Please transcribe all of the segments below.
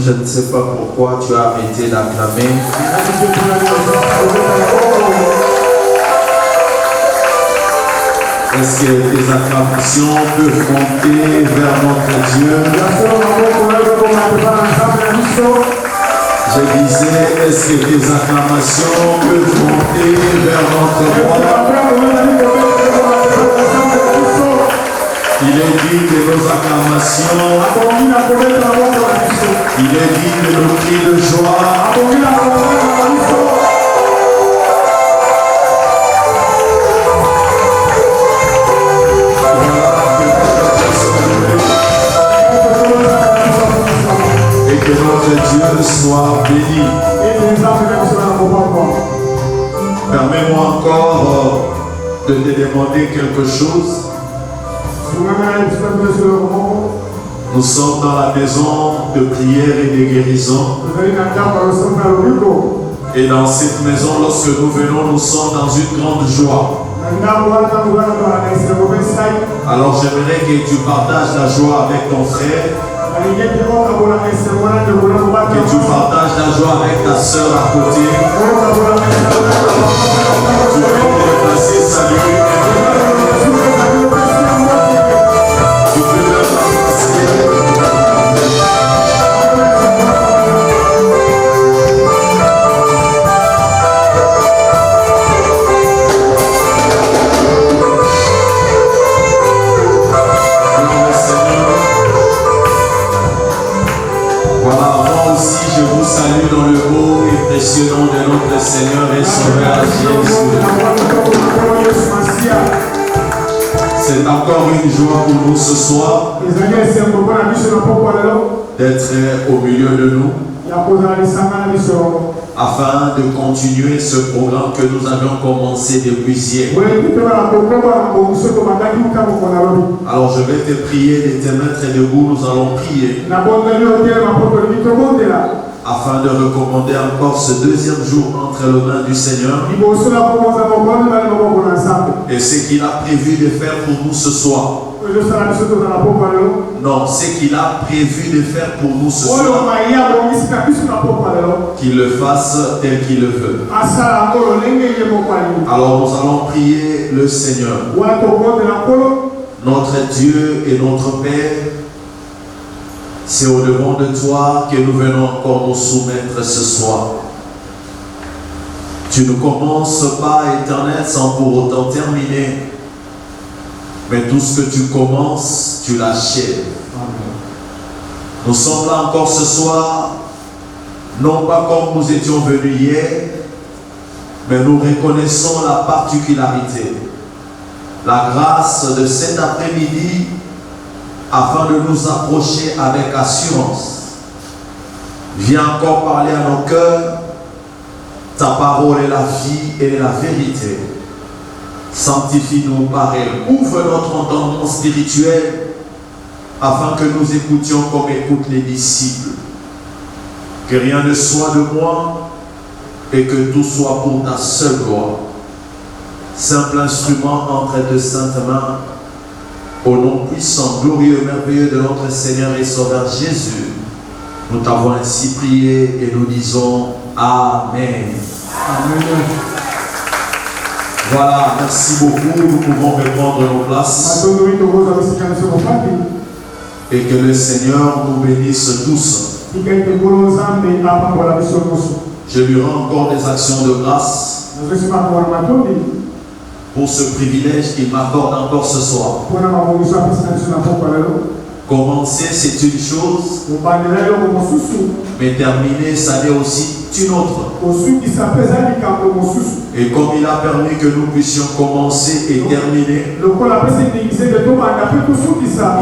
je ne sais pas pourquoi tu as arrêté d'acclamer. Est-ce que tes acclamations peuvent monter vers notre Dieu? Je disais, est-ce que tes acclamations peuvent monter vers notre roi? Il est dit de nos acclamations, il est dit de nos cris de joie. Et que notre Dieu soit béni. Permets-moi encore de te demander quelque chose. Nous sommes dans la maison de prière et de guérison. Et dans cette maison, lorsque nous venons, nous sommes dans une grande joie. Alors j'aimerais que tu partages la joie avec ton frère. Que tu partages la joie avec ta soeur à côté. Tu peux te déplacer, saluer. Salut dans le beau et précieux nom de notre Seigneur et Sauveur Jésus. C'est encore une joie pour nous ce soir d'être au milieu de nous afin de continuer ce programme que nous avions commencé depuis hier. Alors je vais te prier de te mettre debout, nous allons prier afin de recommander encore ce deuxième jour entre les mains du Seigneur et ce qu'il a prévu de faire pour nous ce soir. Non, ce qu'il a prévu de faire pour nous ce soir, qu'il le fasse tel qu'il le veut. Alors nous allons prier le Seigneur. Notre Dieu et notre Père, c'est au-devant de toi que nous venons encore nous soumettre ce soir. Tu ne commences pas, Éternel, sans pour autant terminer. Mais tout ce que tu commences, tu l'achèves. Nous sommes là encore ce soir, non pas comme nous étions venus hier, mais nous reconnaissons la particularité, la grâce de cet après-midi, afin de nous approcher avec assurance. Viens encore parler à nos cœurs. Ta parole est la vie et la vérité. Sanctifie-nous par elle. Ouvre notre entendement spirituel afin que nous écoutions comme écoutent les disciples. Que rien ne soit de moi et que tout soit pour ta seule gloire. Simple instrument entre tes saintes mains. Au nom puissant, glorieux, merveilleux de notre Seigneur et Sauveur Jésus, nous t'avons ainsi prié et nous disons Amen. Amen. Voilà, merci beaucoup. Nous pouvons reprendre nos places. Et que le Seigneur nous bénisse tous. Je lui rends encore des actions de grâce pour ce privilège qu'il m'accorde encore ce soir. Commencer, c'est une chose, mais terminer, ça n'est aussi une autre. Et comme il a permis que nous puissions commencer et terminer,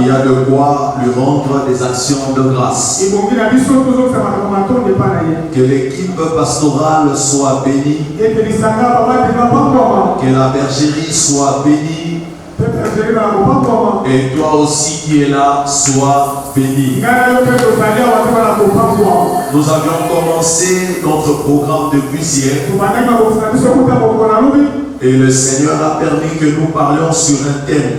il y a de quoi lui rendre des actions de grâce. Que l'équipe pastorale soit bénie, que la bergerie soit bénie, et toi aussi qui es là, sois béni. Nous avions commencé notre programme depuis hier. Et le Seigneur a permis que nous parlions sur un thème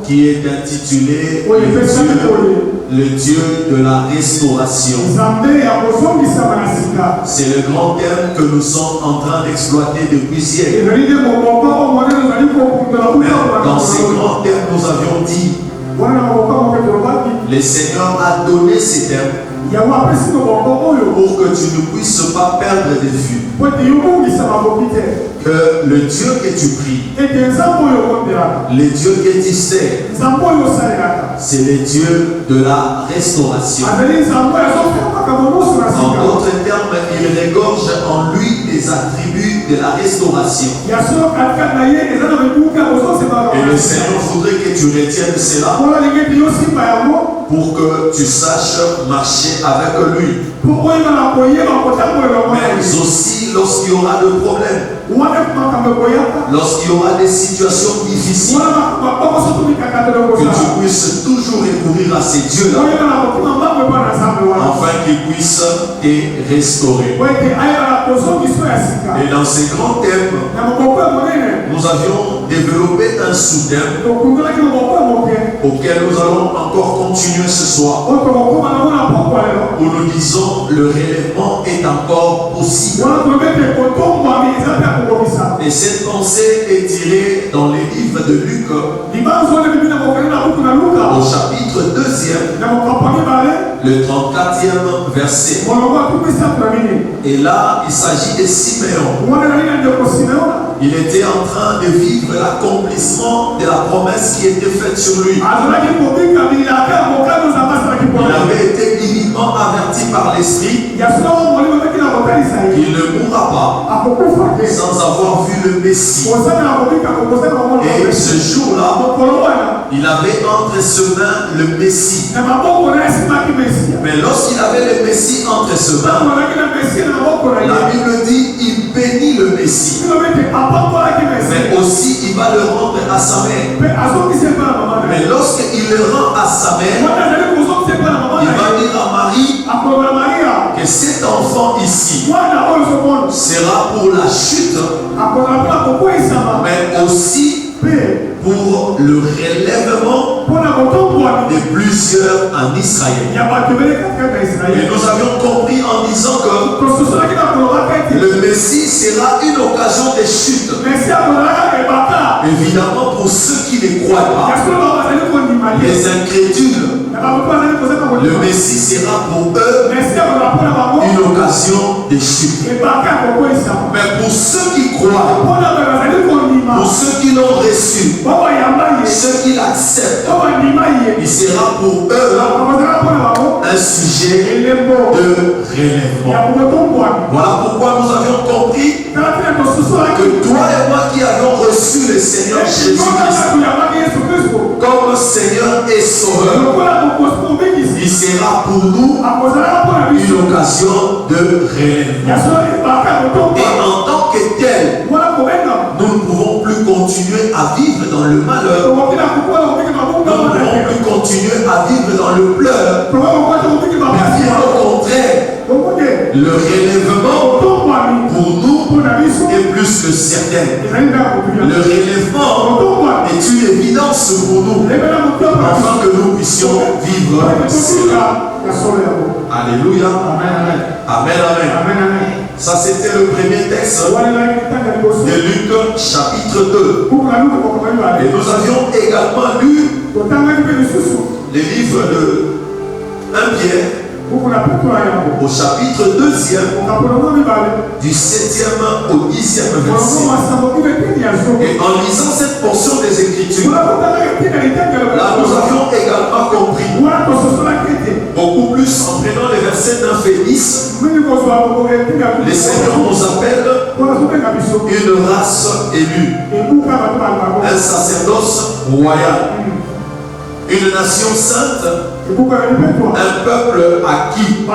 qui est intitulé le Dieu de la restauration. C'est le grand thème que nous sommes en train d'exploiter depuis siècles. Mais dans ces grands thèmes, nous avions dit, le Seigneur a donné ces thèmes pour que tu ne puisses pas perdre de vue que le Dieu que tu pries, le Dieu que tu sais, c'est le Dieu de la restauration. En d'autres termes, il regorge en lui des attributs de la restauration. Et le Seigneur voudrait que tu retiennes cela pour que tu saches marcher avec lui. Mais aussi lorsqu'il y aura des problèmes, lorsqu'il y aura des situations difficiles, que tu puisses toujours recourir à ces dieux-là afin qu'ils puissent te restaurer. Et dans ces grands thèmes, nous avions développé un sous-thème auquel nous allons encore continuer ce soir, où nous disons le relèvement est encore possible. Et cette pensée est tirée dans les livres de Luc, au chapitre 2e, le 34e verset. Et là, il s'agit de Siméon. Il était en train de vivre l'accomplissement de la promesse qui était faite sur lui. Il avait été divinement averti par l'Esprit qu'il ne mourra pas sans avoir vu le Messie. Et ce jour-là, il avait entre ses mains le Messie. Mais lorsqu'il avait le Messie entre ses mains, la Bible dit il bénit le Messie. Mais aussi il va le rendre à sa mère. Mais lorsqu'il le rend à sa mère, il va dire à Marie que cet enfant ici sera pour la chute, mais aussi pour le relèvement de plusieurs en Israël. Et nous avions compris en disant que le Messie sera une occasion de chute. Évidemment pour ceux qui ne croient pas, les incrédules, le Messie sera pour eux une occasion de chute. Mais pour ceux qui croient, pour ceux qui l'ont reçu, ceux qui l'acceptent, il sera pour eux un sujet de relèvement. Voilà pourquoi nous avions compris que toi et moi qui avons reçu le Seigneur Jésus-Christ comme Seigneur et Sauveur, il sera pour nous une occasion de relèvement. Et en tant que tel, nous ne pouvons plus continuer à vivre dans le malheur. Nous ne pouvons plus continuer à vivre dans le pleur. Mais bien au contraire, le relèvement pour nous est plus que certain. Le relèvement est une évidence pour nous, afin que nous puissions vivre cela. Alléluia. Amen, amen. Ça c'était le premier texte de Luc chapitre 2. Et nous avions également lu les livres de 1 Pierre au chapitre 2e, du 7e au 10e verset. Et en lisant cette portion des Écritures, là nous avions également compris, beaucoup plus en prenant les versets 9 et 10, le Seigneur nous appelle une race élue, un sacerdoce royal, une nation sainte, un peuple acquis.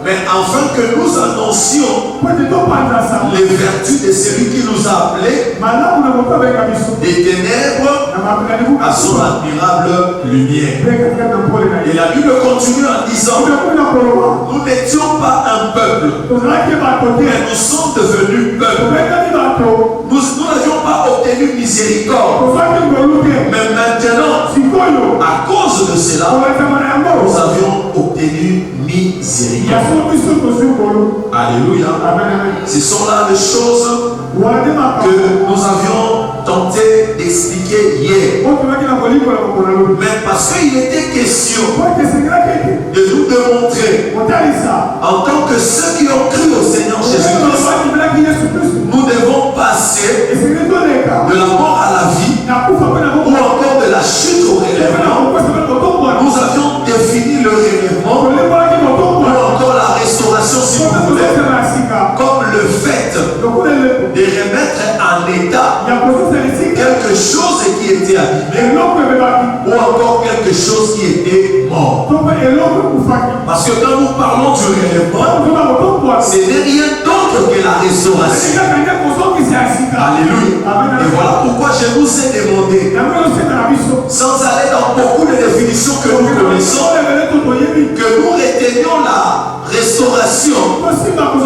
Mais afin que nous annoncions les vertus de celui qui nous a appelés des ténèbres à son admirable lumière. Et la Bible continue en disant, nous n'étions pas un peuple, mais nous sommes devenus peuple. Nous n'avions pas obtenu miséricorde, mais maintenant, à cause cause de cela, nous avions obtenu miséricorde. Alléluia. Ce sont là les choses que nous avions tenté d'expliquer hier. Mais parce qu'il était question de nous démontrer, en tant que ceux qui ont cru au Seigneur Jésus-Christ, nous devons passer de la mort à la vie, ou encore de la chute au relèvement. Nous avions défini le relèvement, ou encore la restauration, si vous voulez, comme le fait de remettre en état quelque chose qui était abîmé, ou encore quelque chose qui était mort. Parce que quand nous parlons du relèvement, ce n'est rien d'autre que la restauration. Alléluia. Et voilà pourquoi je vous ai demandé, sans aller dans beaucoup de définitions que nous connaissons, que nous retenions la restauration comme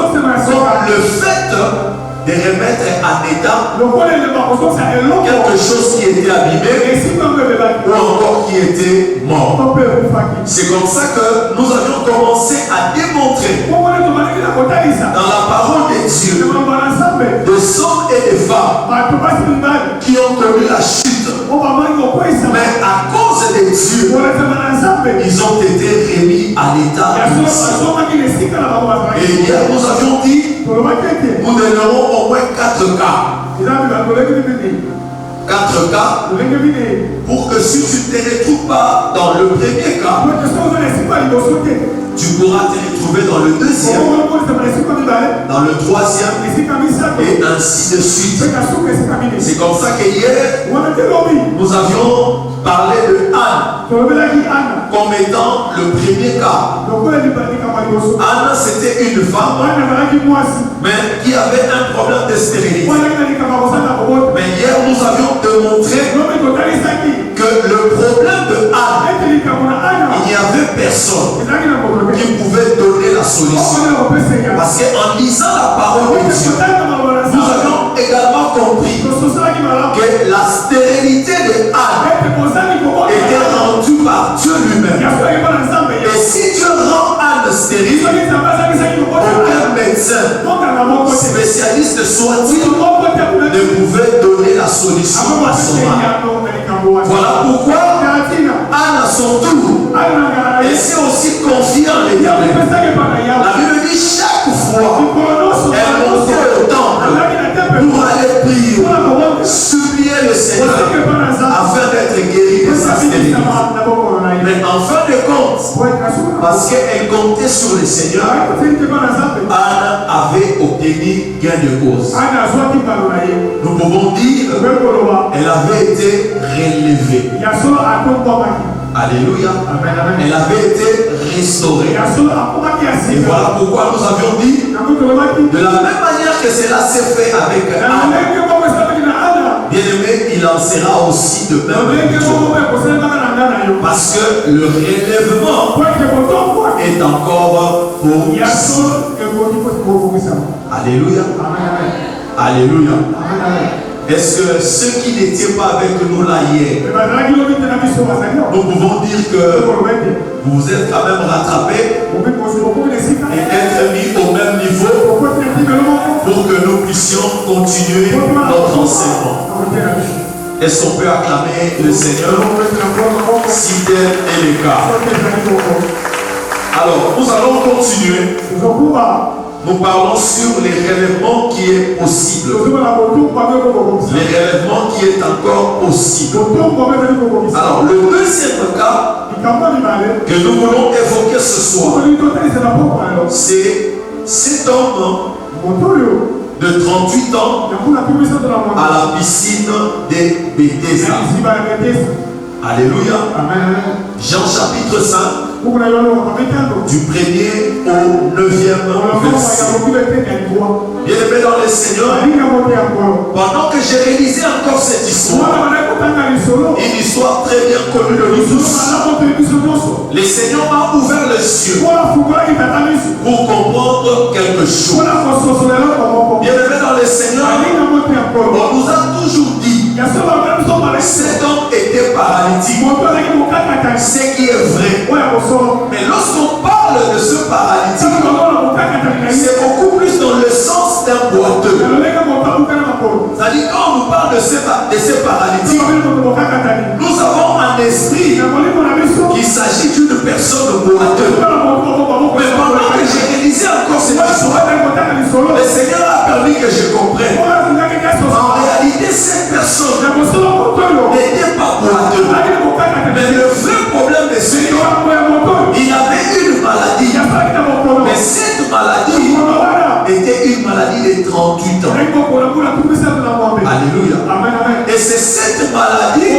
le fait de remettre en état quelque chose qui était abîmé ou encore qui était mort. C'est comme ça que nous avions commencé à démontrer dans la parole de Dieu des hommes et des femmes qui ont connu la chute, mais à cause de Dieu, ils ont été remis à l'état initial. Et hier nous avions dit, nous donnerons au moins 4 cas. 4 cas pour que si tu ne te retrouves pas dans le premier cas, tu pourras te retrouver dans le deuxième, dans le troisième, et ainsi de suite. C'est comme ça que hier, nous avions parlé de Anne comme étant le premier cas. Anne, c'était une femme, mais qui avait un problème de stérilité. Mais hier, nous avions démontré que le problème de Anne, il n'y avait personne qui pouvait donner la solution. Parce qu'en lisant la parole de Dieu, nous avions également compris que la stérilité de Anne était rendue par Dieu lui-même. Et si Dieu rend Anne stérile, aucun médecin spécialiste soit-il ne pouvait donner la solution à son mari. Voilà pourquoi Anne à son tour, elle s'est aussi confiée en l'Éternel. La Bible dit chaque fois elle montait au temple pour aller prier, supplier le Seigneur afin d'être guérie de sa stérilité. Mais en fin de compte, parce qu'elle comptait sur le Seigneur, Anne avait obtenu gain de cause. Nous pouvons dire qu'elle avait été relevée. Alléluia. Elle avait été restaurée. Et voilà pourquoi nous avions dit, de la même manière que cela s'est fait avec Anne, bien aimé, il en sera aussi de même. Parce que le relèvement est encore possible. Alléluia. Alléluia. Est-ce que ceux qui n'étaient pas avec nous là hier, nous pouvons dire que vous vous êtes quand même rattrapés et être mis au même niveau pour que nous puissions continuer notre enseignement? Est-ce qu'on peut acclamer le Seigneur si tel est le cas? Alors, nous allons continuer. Nous parlons sur les relèvements qui est possible. Les relèvements qui est encore possible. Alors, le deuxième cas que nous voulons évoquer ce soir, c'est cet homme de 38 ans à la piscine des Bethesda. Alléluia. Jean chapitre 5, du 1er au 9e verset. Bien aimé dans le Seigneur, pendant que j'ai réalisé encore cette histoire, une histoire très bien connue de nous tous, le Seigneur m'a ouvert les yeux pour comprendre quelque chose. Bien aimé dans le Seigneur, on nous a toujours dit cet homme était paralytique. ce qui est vrai. Mais lorsqu'on parle de ce paralytique, c'est beaucoup plus dans le sens d'un boiteux. C'est-à-dire quand on nous parle de ces paralytiques, nous avons un esprit qu'il s'agit d'une personne boiteuse. Mais pendant que j'ai réalisé encore cette histoire, le Seigneur a permis que je comprenne. En réalité, cette personne n'était pas boiteuse. Mais le vrai problème de ce homme, il avait une maladie. Mais cette maladie était une maladie de 38 ans. Alléluia. Et c'est cette maladie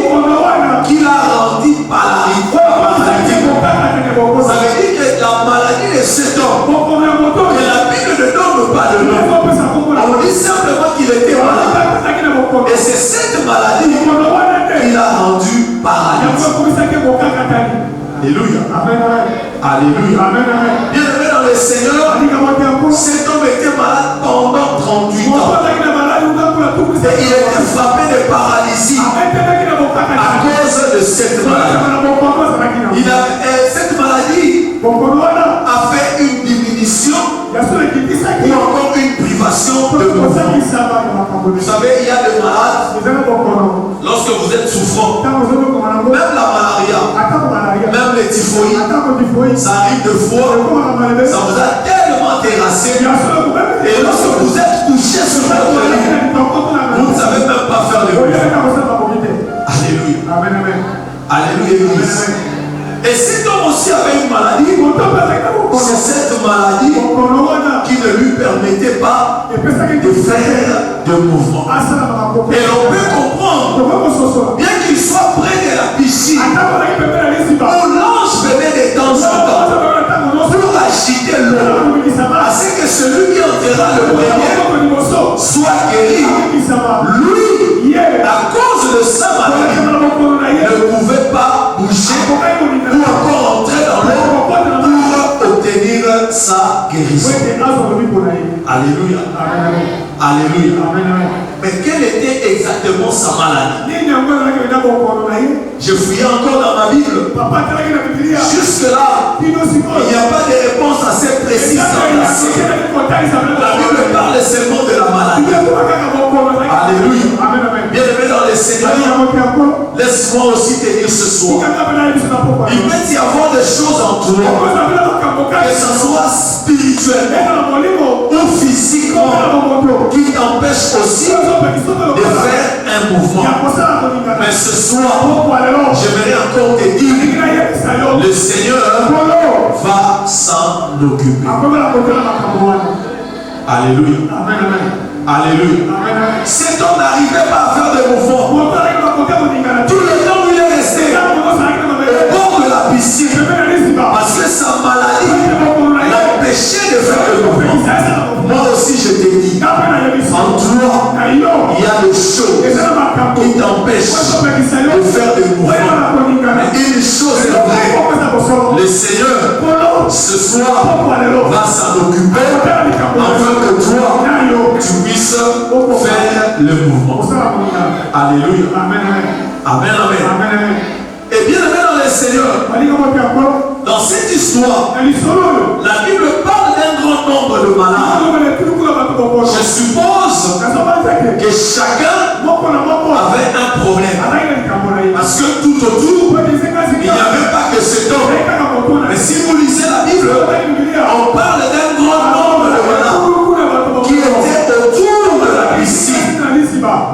qui l'a rendu paralytique. Ça veut dire que la maladie de cet homme, que la Bible ne donne pas de nom. On dit simplement qu'il était malade. Et c'est cette maladie qui l'a rendu paralytique. Alléluia. Alléluia. Bien aimé dans le Seigneur, cet homme était malade pendant 38 ans. Et il était frappé de paralysie à cause de cette maladie. Cette maladie a fait une diminution ou encore une privation de mouvement. Vous savez, il y a des malades, lorsque vous êtes souffrant, même la malaria, même les typhoïdes, ça arrive de fois, ça vous a tellement terrassé. Et lorsque vous êtes couché sur votre lit, vous ne savez même pas faire le mouvement. Alléluia. Alléluia. Et cet homme aussi avait une maladie. C'est cette maladie qui ne lui permettait pas de faire de mouvement. Et on peut comprendre, bien qu'il soit près de la piscine, où l'ange venait de temps en temps pour agiter l'eau, à ce que celui qui enterra le premier soit guéri. Lui, à cause de sa maladie, ne pouvait pas bouger ou encore entrer dans l'eau pour obtenir sa guérison. Alléluia. Alléluia. Mais quelle était exactement sa maladie? Je fouillais encore dans ma Bible. Jusque-là, il n'y a pas de réponse assez précise. La Bible parle seulement de la maladie. Alléluia. Bien aimé dans le Seigneur, laisse-moi aussi te dire ce soir. Il peut y avoir des choses en toi, que ce soit spirituellement ou physiquement, qui t'empêchent aussi de faire un mouvement. Mais ce soir, j'aimerais encore te dire, le Seigneur va s'en occuper. Alléluia. Alléluia. Cet homme n'arrivait pas à faire des mouvements. Tout le temps où il est resté au bord de la piscine, parce que sa maladie l'empêchait de faire des mouvements. Moi aussi je te dis, en toi, il y a des choses qui t'empêchent de faire des mouvements. Mais une chose est vraie, le Seigneur ce soir va s'en occuper afin que toi tu puisses faire le mouvement. Alléluia. Amen. Amen. Et bien aimé dans le Seigneur, dans cette histoire, la Bible parle d'un grand nombre de malades. Je suppose que chacun avait un problème. Parce que tout autour, il n'y avait pas que cet homme. Mais si vous lisez la Bible, on parle d'un grand nombre de malades qui étaient autour de la piscine.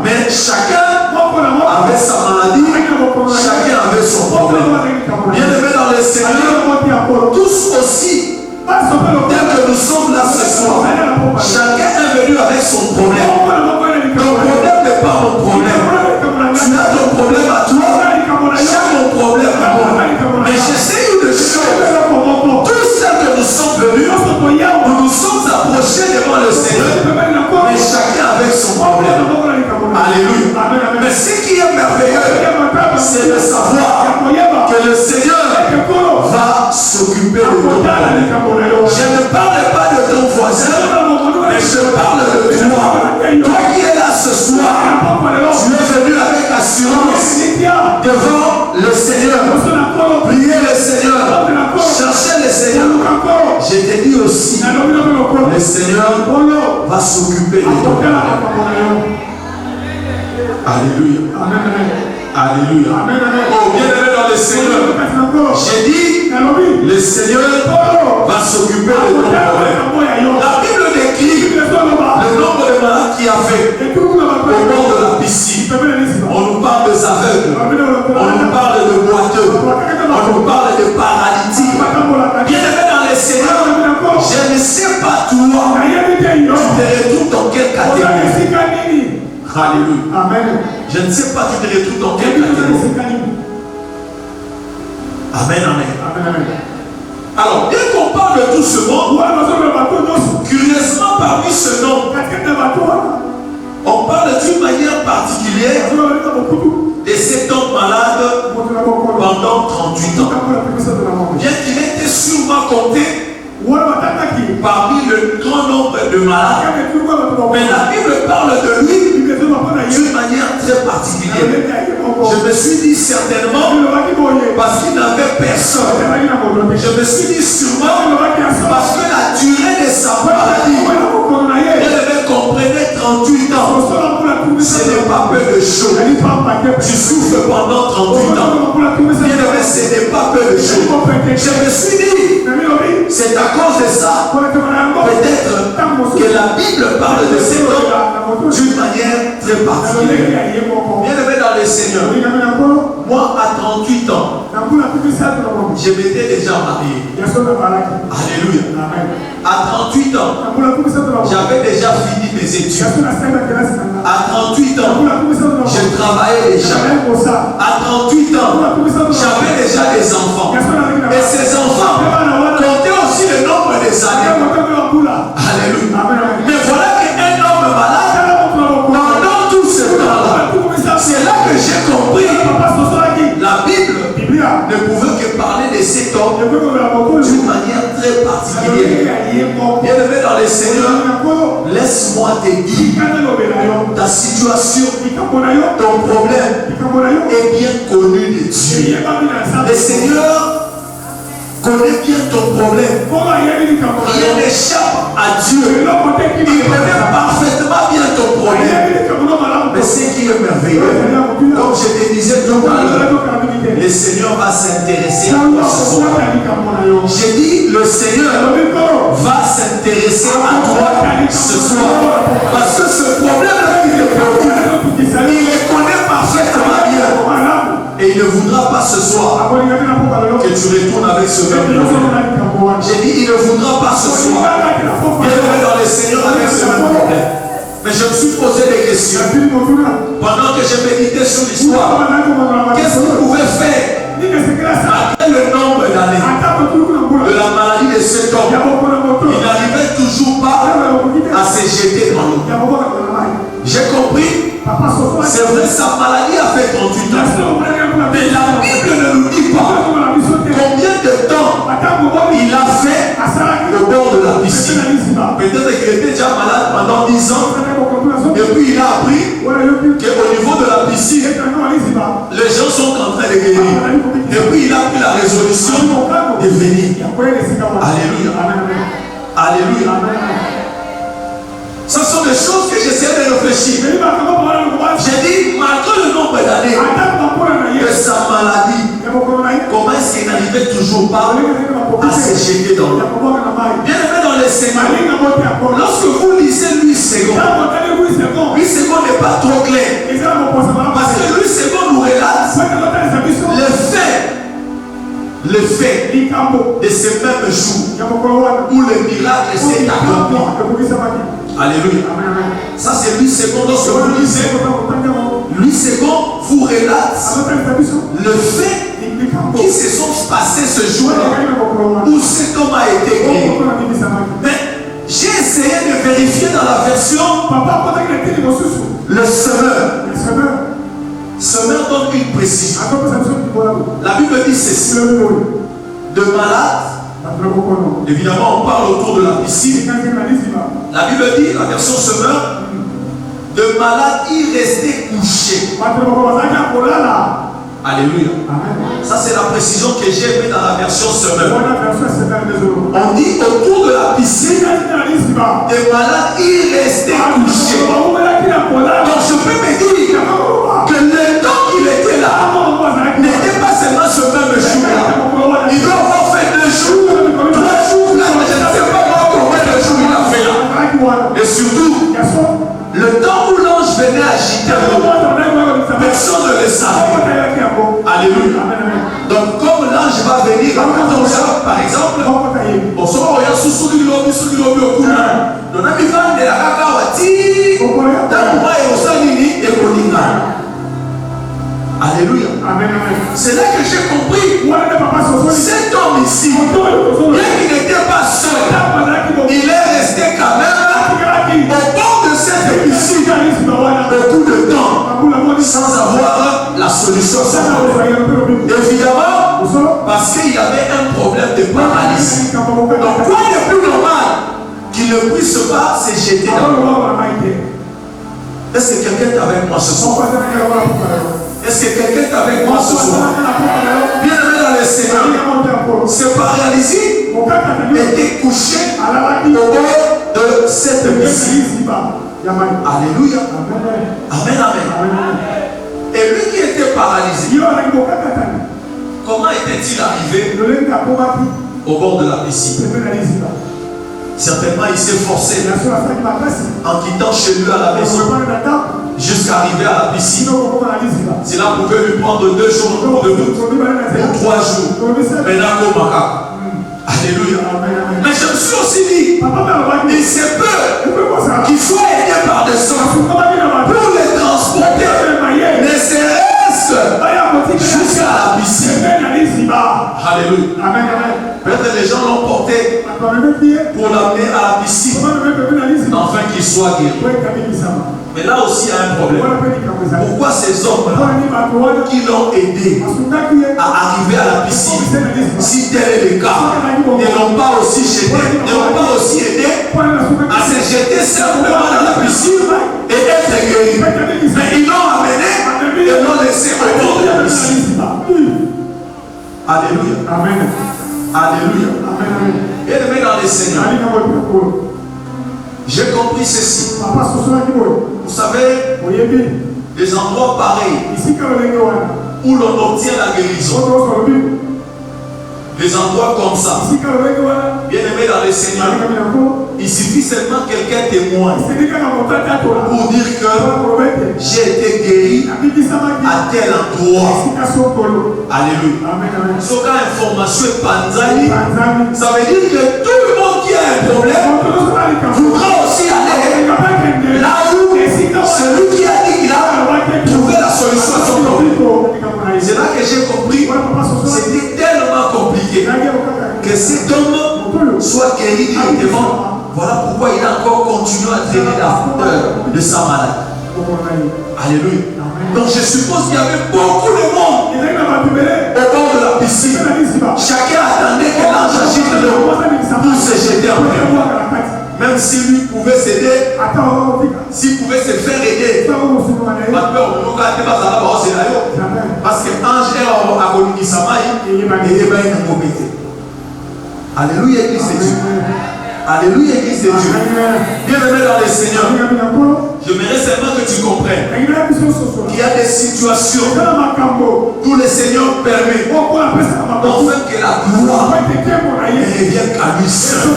Mais chacun avait sa maladie, chacun avait son problème. Bien aimé dans le Seigneur, tous aussi t'ai dit aussi, le Seigneur va s'occuper de toi. Alléluia. Alléluia. Oh, bien-aimé dans le Seigneur, j'ai dit, le Seigneur va s'occuper de ton problème. La Bible décrit le nombre de malades qui a fait au bord de la piscine. On nous parle des aveugles, on nous parle de boiteux, on nous parle de paralytiques. Bien-aimé dans le Seigneur, je ne sais pas toi, tu te retrouves dans quelle catégorie. Alléluia. Amen. Je ne sais pas, tu te retrouves dans quelle catégorie. Amen, amen. Alors, bien qu'on parle de tout ce monde, curieusement parmi ce nom, on parle d'une manière particulière de cet homme malade pendant 38 ans. Bien qu'il ait été sûrement compté parmi le grand nombre de malades, mais la Bible parle de lui d'une manière très particulière. Je me suis dit certainement parce qu'il n'avait personne. Je me suis dit sûrement parce que la durée de sa maladie, elle devait comprendre 38 ans. Ce n'est pas peu de choses. Tu souffres pendant 38 ans. Bien aimé, ce n'est pas peu de choses. Je me suis dit, c'est à cause de ça, peut-être que la Bible parle de cet homme d'une manière très particulière. Bien aimé dans le Seigneur, moi à 38 ans, je m'étais déjà marié. Alléluia. À 38 ans, j'avais déjà fini mes études. À 38 ans, je travaillais déjà. À 38 ans, j'avais déjà des enfants. Et ces enfants comptaient aussi le nombre des années. Alléluia. Mais voilà qu'un homme malade, pendant tout ce temps-là, c'est là que j'ai compris. La Bible ne pouvait que parler de cet homme d'une manière très particulière. Bien-aimé dans le Seigneur, laisse-moi te dire, ta situation, ton problème est bien connu de Dieu. Le Seigneur connaît bien ton problème. Rien n'échappe à Dieu. Il connaît parfaitement bien ton problème. Mais ce qui est merveilleux, comme je te disais tout à l'heure, le Seigneur va s'intéresser à toi ce soir. J'ai dit, le Seigneur va s'intéresser à toi ce soir. Parce que ce problème-là qui te préoccupe, il le connaît parfaitement bien. Et il ne voudra pas ce soir que tu retournes avec ce même problème. J'ai dit, il ne voudra pas ce soir. Bienvenue dans le Seigneur avec ce même problème. Mais je me suis posé des questions. Pendant que je méditais sur l'histoire, qu'est-ce qu'il pouvait faire malgré le nombre d'années de la maladie de cet homme? Il n'arrivait toujours pas à se jeter dans l'eau. J'ai compris. C'est vrai, sa maladie a fait 38 ans. Mais la Bible ne nous dit pas combien de temps il a fait le bord de la piscine. Peut-être qu'il était déjà malade pendant 10 ans. Et puis il a appris qu'au niveau de la piscine, les gens sont en train de guérir. Et puis il a pris la résolution de venir. Alléluia. Alléluia. Ce sont des choses que j'essaie de réfléchir. J'ai dit, malgré le nombre d'années de sa maladie, comment est-ce qu'il n'arrivait toujours pas à se jeter dans l'eau? Bien aimé dans les Seigneurs, lorsque vous lisez 8 secondes, 8 secondes n'est pas trop clair. Parce que 8 secondes nous relate le fait de ce même jour où le miracle s'est accompli. Alléluia. Ça c'est 8 secondes lorsque vous lisez. 8 secondes vous relate le fait qui se sont passés ce jour-là où cet homme a été guéri. Mais j'ai essayé de vérifier dans la version le semeur. Semeur donne une précision. La Bible dit ceci. De malade, évidemment on parle autour de la piscine. La Bible dit, la version semeur, de malade il restait couché. Alléluia. Ça, c'est la précision que j'ai mis dans la version semaine. On dit autour de la piscine, des malades, ils restaient couchés. Donc, je peux me dire que le temps qu'il était là n'était pas seulement ce même jour-là. Il doit avoir fait 2 jours, 3 jours, là, je ne sais pas combien de jours il a fait là. Et surtout, le temps où l'ange venait agiter l'eau, personne ne le savait. Alléluia. Donc, comme l'ange va venir à 14h, par exemple, on se voit, il y a sous le lobby au cou. Donc, on a mis de la cacahuati, dans le mois et au salini et au lina. Alléluia. C'est là que j'ai compris. Cet homme ici, bien qu'il n'était pas seul, il est resté quand même au bord de cette piscine beaucoup de temps sans avoir la solution. Évidemment, parce qu'il y avait un problème de paralysie. Donc, quoi de plus normal qu'il ne puisse pas se jeter dans l'eau? Est-ce que quelqu'un est avec moi ce soir? Est-ce que quelqu'un est avec moi ce soir? Bien aimé dans le Seigneur, ce paralysé était couché au bord de cette piscine. Alléluia. Amen, amen. Et lui qui était paralysé, comment était-il arrivé au bord de la piscine? Certainement, il s'est forcé en quittant chez lui à la maison jusqu'à arriver à la piscine. Cela pouvait lui prendre 2 jours de route ou 3 jours. Alléluia. Mais je me suis aussi dit, il se peut qu'il soit aidé par des sorts pour les transporter, ne serait-ce jusqu'à la piscine. Alléluia. Peut-être les gens l'ont porté pour l'amener à la piscine afin qu'il soit guéri. Mais là aussi, il y a un problème. Pourquoi ces hommes-là qui l'ont aidé à arriver à la piscine, si tel est le cas, ne l'ont pas aussi jeté, ne l'ont pas aussi aidé à se jeter simplement dans la piscine et être guéri? Mais ils l'ont amené et l'ont laissé au bord de la piscine. Alléluia. Amen. Alléluia. Bien aimé dans les Seigneurs, j'ai compris ceci. Vous savez, des endroits pareils où l'on obtient la guérison, des endroits comme ça, bien aimé dans les Seigneurs, il suffit seulement quelqu'un témoigne pour dire que j'ai été guéri à tel endroit. Alléluia. Ce cas information est panzani, ça veut dire que tout le monde qui a un problème voudra aussi aller là où celui qui a dit qu'il a trouvé la solution à son problème. C'est là que j'ai compris, c'était tellement compliqué que cet homme soit guéri directement. Voilà pourquoi il a encore continué à traîner la peur de sa maladie. Alléluia. Donc je suppose qu'il y avait beaucoup de monde au bord de la piscine. Chacun attendait que l'ange agite de l'eau pour se jeter en terre. Même si lui pouvait s'aider, s'il pouvait se faire aider, parce que l'ange est à Bonikisamaï et Alléluia, Église de Dieu. Alléluia, Église de Dieu. Bienvenue dans le Seigneur. J'aimerais seulement que tu comprennes qu'il y a des situations où le Seigneur permet afin que la gloire ne revienne qu'à lui seul.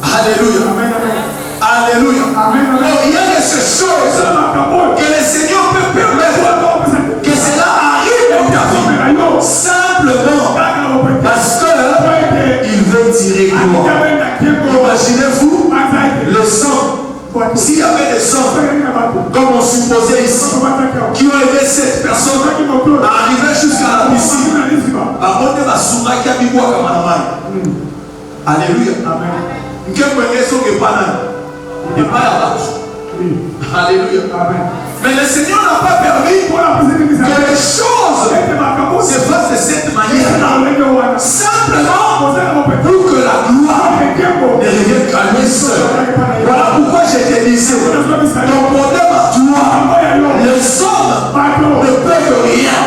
Alléluia. Alléluia. Donc il y a de ces choses que le Seigneur peut permettre que cela arrive dans ta vie. Simplement parce qu'il veut tirer gloire. Imaginez-vous le sang. S'il y avait des sangs, comme on supposait ici, qui ont aidé cette personne à arriver jusqu'à la piscine, alléluia. Alléluia. Mais le Seigneur n'a pas permis que les choses se fassent de cette manière. Simplement pour que la gloire ne revienne qu'à lui seul. Voilà pourquoi je te disais, ton problème à toi, les hommes ne peuvent rien.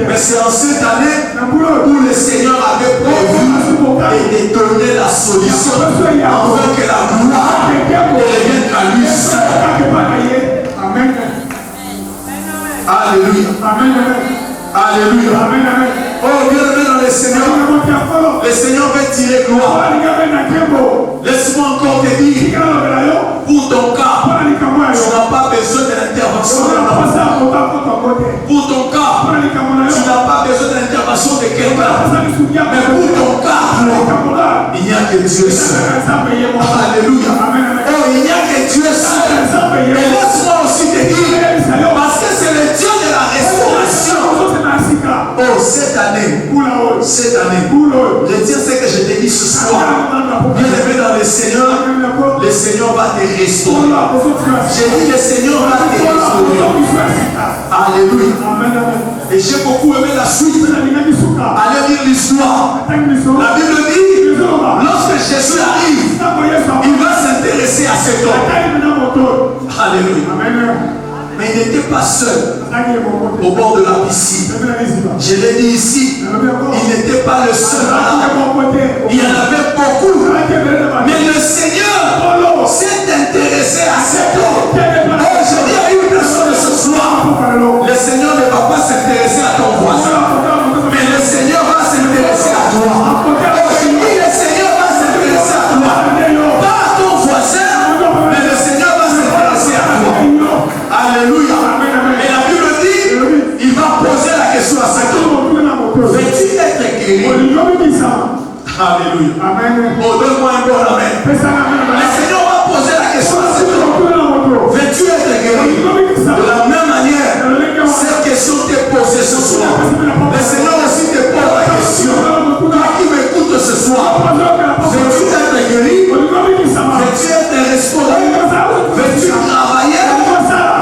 Mais c'est en cette année où le Seigneur avait prévu et donné la solution afin que la gloire revienne à lui seul. Amen. Alléluia. Alléluia. Oh, bien-aimé dans le Seigneur, le Seigneur veut tirer gloire. Laisse-moi encore te dire, pour ton cas, tu n'as pas besoin de l'intervention de l'homme. Pour ton cas, tu n'as pas besoin de l'intervention de quelqu'un. Mais pour ton cas, il n'y a que Dieu seul. Alléluia. Oh, il n'y a que Dieu seul. Et laisse-moi aussi te dire, parce que c'est le Dieu de la restauration. Oh, cette année, retiens ce que je te dis ce soir. Bien-aimé dans le Seigneur va te restaurer. J'ai dit, le Seigneur va te restaurer. Alléluia. Et j'ai beaucoup aimé la suite. Allez lire l'histoire. La Bible dit, lorsque Jésus arrive, il va s'intéresser à cet homme. Alléluia. Mais il n'était pas seul au bord de la piscine. Je l'ai dit ici, il n'était pas le seul. Il y en avait beaucoup. Mais le Seigneur s'est intéressé à cet homme. Oh, je dis à une personne ce soir, le Seigneur ne va pas s'intéresser à ton voisin, mais le Seigneur va s'intéresser à toi. Oh, je dis, le Seigneur va s'intéresser à toi. Pas à ton voisin, mais le Seigneur va s'intéresser à toi. Alléluia. Et la Bible dit, il va poser la question à cet homme. Veux-tu être guéri? Alléluia. Oh, donne-moi un bon amen. Le Seigneur va poser la question à cet homme. Veux-tu être guéri? De la même manière, cette question t'est posée ce soir. Le Seigneur aussi te pose la question. Toi qui m'écoutes ce soir, veux-tu être guéri? Veux-tu être restauré? Veux-tu travailler?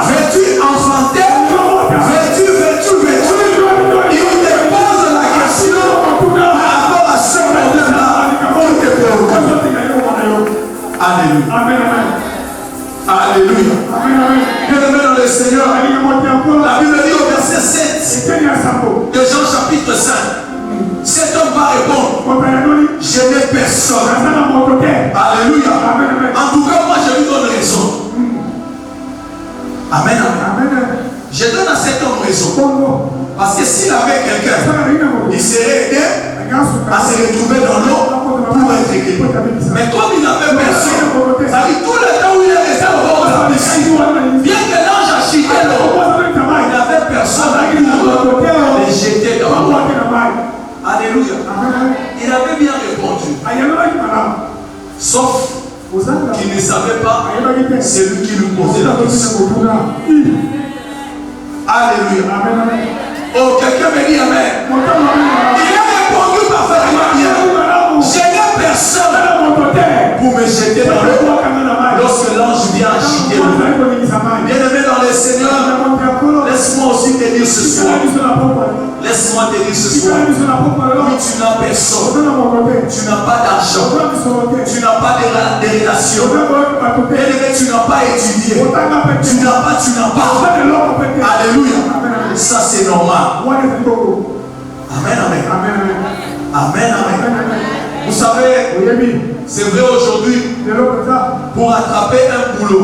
Veux-tu enfanter? Veux-tu? Il te pose la question par rapport à ce problème-là. On te préoccupe. Alléluia. Alléluia. Bien-aimé dans le Seigneur, la Bible dit au verset 7 de Jean chapitre 5, cet homme va répondre, je n'ai personne. Alléluia. En tout cas, moi je lui donne raison. Amen, amen. Je donne à cet homme raison. Parce que s'il avait quelqu'un, il serait aidé à se retrouver dans l'eau pour être guéri. Mais comme il n'avait personne, ça dit tout le temps où il est resté au bord de la piscine, bien que l'ange a chuté l'eau, il n'avait personne pour les jeter dans l'eau. Alléluia. Il avait bien répondu. Sauf qu'il ne savait pas celui qui lui posait la question. Alléluia. Oh, quelqu'un me dit amen. Il a répondu parfaitement bien. Je n'ai personne pour me jeter dans l'eau lorsque l'ange vient agiter l'eau. Bien-aimé dans le Seigneur, laisse-moi aussi te dire ce soir. Laisse-moi te dire ce soir. Oui, tu n'as personne. Tu n'as pas d'argent. Tu n'as pas de relation. Bien-aimé, tu n'as pas étudié. Tu n'as pas. Alléluia. Ça c'est normal. Amen, amen. Amen, amen. Vous savez, c'est vrai aujourd'hui, pour attraper un boulot,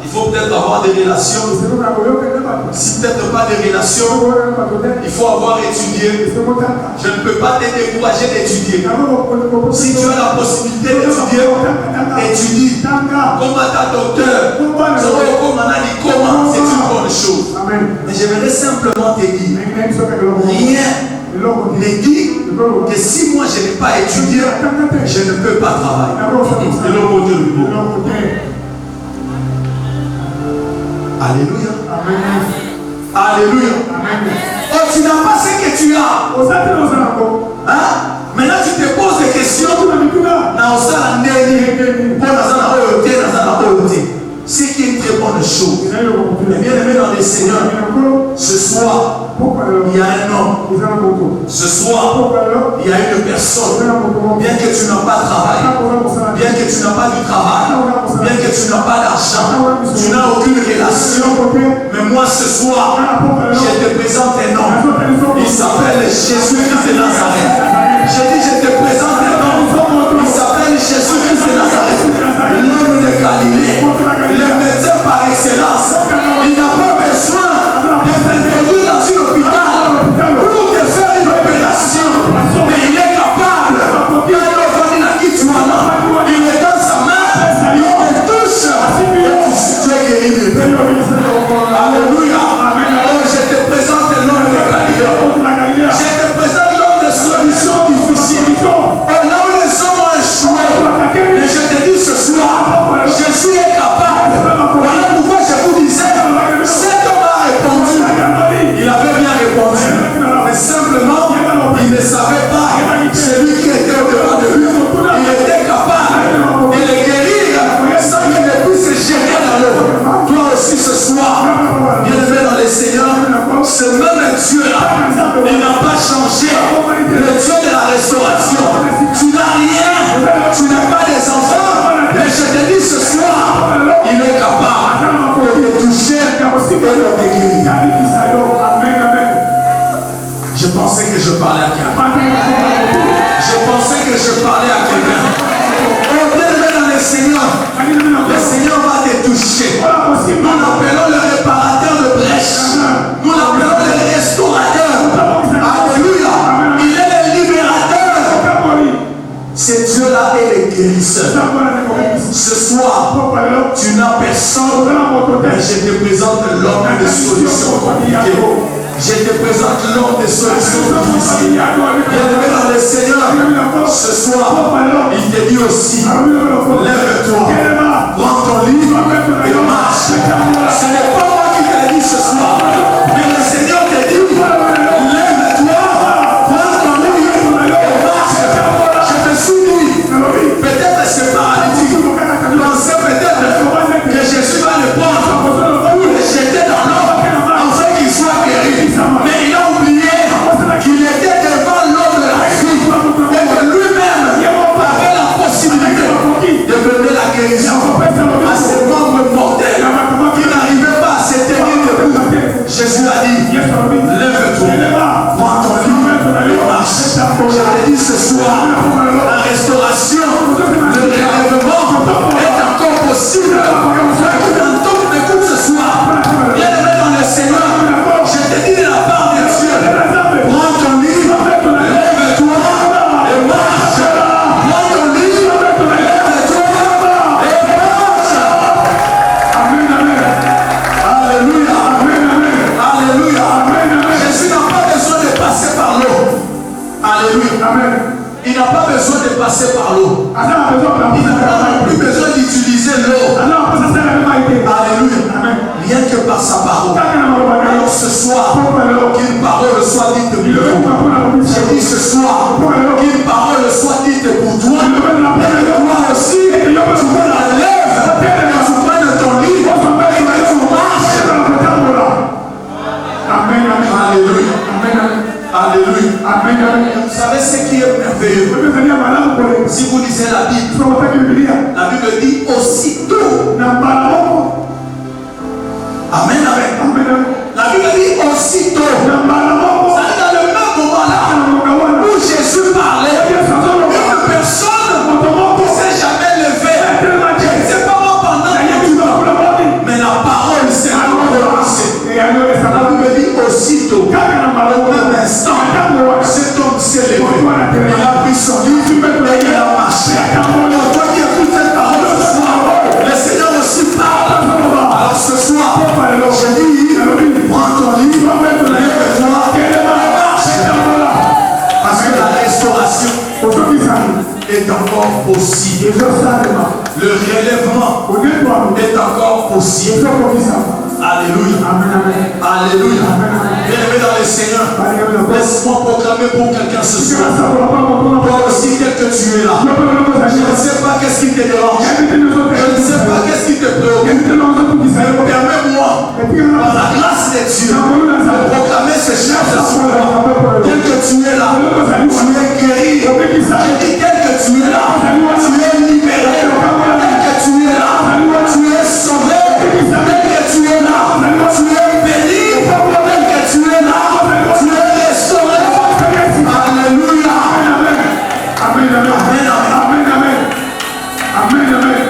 il faut peut-être avoir des relations. Si peut-être pas des relations, il faut avoir étudié. Je ne peux pas te décourager d'étudier. Si tu as la possibilité d'étudier, étudie. Comme ta docteur, c'est une bonne chose. Mais j'aimerais simplement te dire, rien ne dit que si moi je n'ai pas étudié, je ne peux pas travailler. De l'autre côté du mot. Alléluia. Alléluia. Oh, tu n'as pas ce que tu as. Hein? Maintenant tu te poses des questions. C'est qui est une très bonne chose. Mais bien aimé dans les Seigneurs, ce soir, il y a un homme. Ce soir, il y a une personne. Bien que tu n'as pas de travail, bien que tu n'as pas du travail, bien que tu n'as pas d'argent, tu n'as aucune relation. Mais moi ce soir, je te présente un homme. Je pensais que je parlais à quelqu'un. Je pensais que je parlais à quelqu'un. Oh, bien-aimé dans le Seigneur va te toucher. Nous l'appelons le réparateur de brèches. Nous l'appelons le restaurateur. Alléluia. Il est le libérateur. C'est Dieu-là et le guérisseur. Ce soir, tu n'as personne, mais je te présente l'homme de solution compliquée. Je te présente l'homme de solution difficile. Bien-aimé dans le Seigneur, ce soir, il te dit aussi, lève-toi, prends ton livre et marche. Ce n'est pas moi qui te dit ce soir, mais le Seigneur te dit, lève-toi, prends ton livre et marche. Je te suis dit, peut-être c'est paralytique. Pensez peut-être que Jésus va le prendre ou le jeter dans l'eau afin qu'il soit guéri. Mais il a oublié qu'il était devant l'homme de la vie et que lui-même avait la possibilité de donner la guérison à ses membres mortels qui n'arrivaient pas à se tenir debout. Jésus a dit, lève-toi, prends ton livre et marche. Je te dis ce soir, la restauration, le relèvement est encore possible. Écoute ce soir, bien-aimé dans le Seigneur, je te dis de la part de Dieu, prends ton livre, lève-toi et marche. Prends ton livre, lève-toi et marche. Alléluia. Alléluia. Jésus n'a pas besoin de passer par l'eau. Alléluia. Il n'a pas besoin de passer par l'eau. Il n'a pas plus besoin d'utiliser l'eau. Alléluia. Rien que par sa parole. Alors ce soir, qu'une parole soit dite pour toi. J'ai dit ce soir, qu'une parole soit dite pour toi. Et toi aussi, tu me la lèves. Tu prennes ton livre et tu marches. Alléluia. Alléluia. Vous savez ce qui est merveilleux? Si vous lisez la Bible dit aussitôt. Amen, amen. La Bible dit aussitôt. C'est dans le même moment là où Jésus parlait, une personne qui ne s'est jamais levée. Je ne sais pas moi pendant mais la parole s'est prononcée. La Bible dit aussitôt. Au même instant, cet homme s'est levé. Il a pris son livre et il a marché. Toi qui écoutes cette parole ce soir, le Seigneur aussi parle. Alors ce soir, je dis, prends ton livre, lève-toi et marche. Parce que la restauration est encore possible. Le relèvement est encore possible. Alléluia. Alléluia. Bien-aimé dans le Seigneur, laisse-moi proclamer pour quelqu'un ce soir. Toi aussi, tel que tu es là, je ne sais pas qu'est-ce qui te dérange. Je ne sais pas qu'est-ce qui te préoccupe. Mais permets-moi, par la grâce de Dieu, de proclamer ce chef ce soir. Tel que tu es là, tu es guéri. Je dis tel que tu es là, tu es libéré. Tel que tu es là, tu es sauvé. Tel que tu es là, tu es béni. Tel que tu es là, tu es restauré. Alléluia. Amen, amen.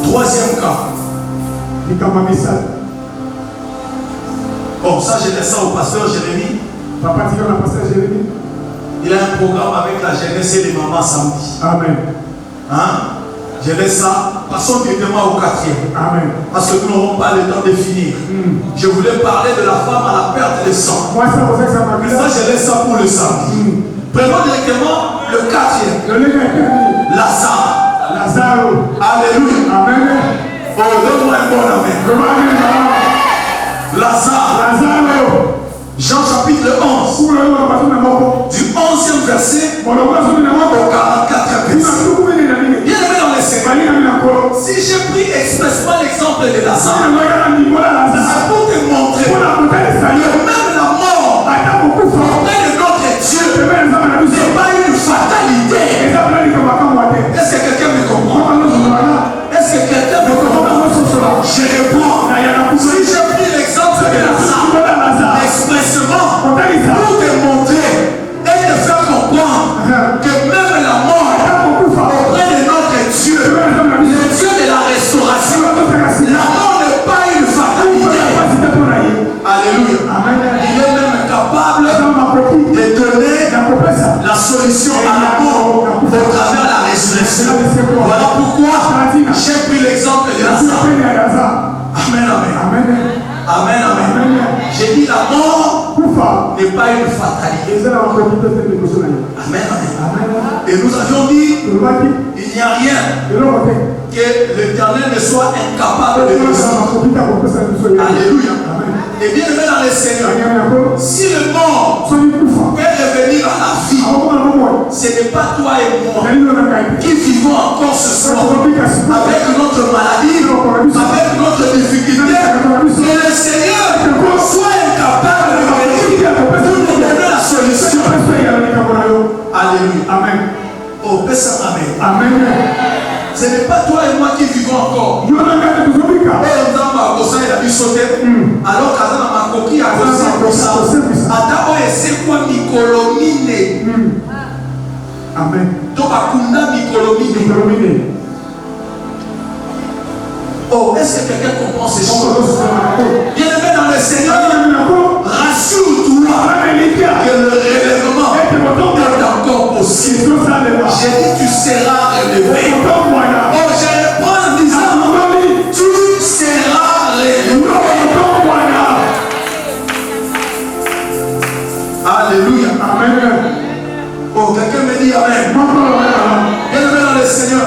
Troisième cas. Bon, ça je laisse ça au pasteur Jérémie. Il a un programme avec la jeunesse et les mamans samedi. Amen. Hein? Je laisse ça. Passons directement au quatrième. Amen. Parce que nous n'aurons pas le temps de finir. Je voulais parler de la femme à la perte de sang. Mais ça, je laisse ça pour le samedi. Prenons directement le quatrième. Lazare. Alléluia. Amen. Oh, donne-moi un bon amen. Lazare. Jean chapitre 11. Du 11e verset au 44e verset. Bien-aimé dans les Seigneur. Si j'ai pris expressement l'exemple de Lazare, c'est pour te montrer que même la mort auprès de notre Dieu n'est pas une fatalité. Est-ce que quelqu'un me comprend? Est-ce que quelqu'un me comprend? Je réponds. Si j'ai pris l'exemple de Lazare, de donner la solution à la mort au travers de la résurrection. Voilà pourquoi j'ai pris l'exemple de Lazare. Amen, amen. Amen, amen. J'ai dit la mort n'est pas une fatalité. Amen, amen. Et nous avions dit, il n'y a rien que l'Éternel ne soit incapable de réussir. Alléluia. Et bien aimé dans le Seigneur, si le mort peut revenir à la vie, ce n'est pas toi et moi qui vivons encore ce soir avec notre maladie, avec notre difficulté, que le Seigneur soit incapable de nous donner la solution. Alléluia. Amen. Oh, Père, amen. Amen. Ce n'est pas toi et moi qui vivons encore. Alors quand on a compris à cause c'est quoi Mikolomine. Amen. Donc à Kunda Mikolomine. Oh, est-ce que quelqu'un comprend ces choses? Bien aimé dans le Seigneur, rassure-toi que le relèvement est encore possible. J'ai dit tu seras relevé. Oh, je reprends en disant tu seras relevé. Alléluia. Amen. Oh, quelqu'un me dit amen. Bien aimé dans le Seigneur.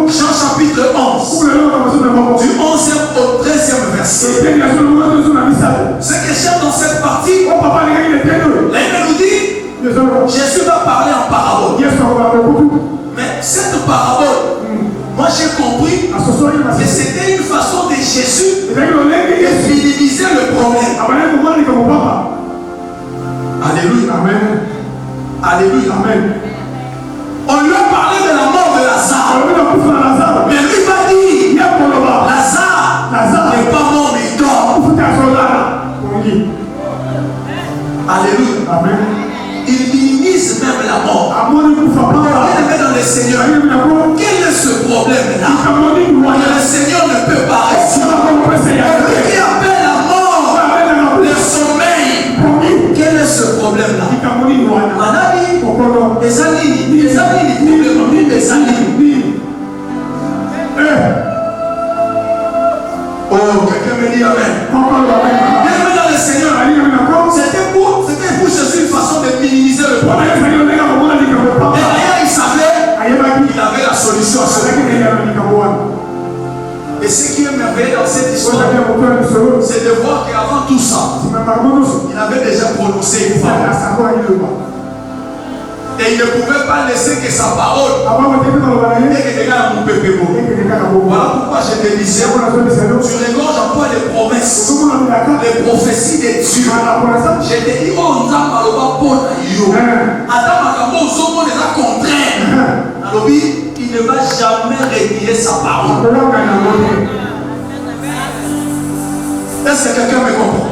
Jean chapitre 11. Du 11e au 13e verset. Ce que j'aime dans cette partie, là il nous dit, Jésus va parler en parabole. Mais cette parabole, moi j'ai compris que c'était une façon de Jésus de minimiser le problème. Alléluia. Amen. Alléluia. Amen. On lui a parlé de la mort de Lazare. Mais lui va dire Lazare n'est pas mort, mais il dort. Alléluia. Amen. Il minimise même la mort. Il met dans le Seigneur. Quel est ce problème-là? Que le Seigneur ne peut pas résoudre. Qui appelle la mort le sommeil. Quel est ce problème-là? Les oh, quelqu'un me dit amen. Bienvenue dans le Seigneur. C'était pour Jésus une façon de minimiser le problème. Et d'ailleurs, il savait qu'il avait la solution à ce problème. Et ce qui est merveilleux dans cette histoire, c'est de voir qu'avant tout ça, il avait déjà prononcé une parole. Et il ne pouvait pas laisser que sa parole et que les gars mon pépé. Voilà pourquoi je te disais, tu regorges en toi les promesses, les prophéties de Dieu. Je te dis, oh, nous avons parlé pour yo. Adam Makambo, Zomo les a contraints. Il ne va jamais renier sa parole. Est-ce que quelqu'un me comprend?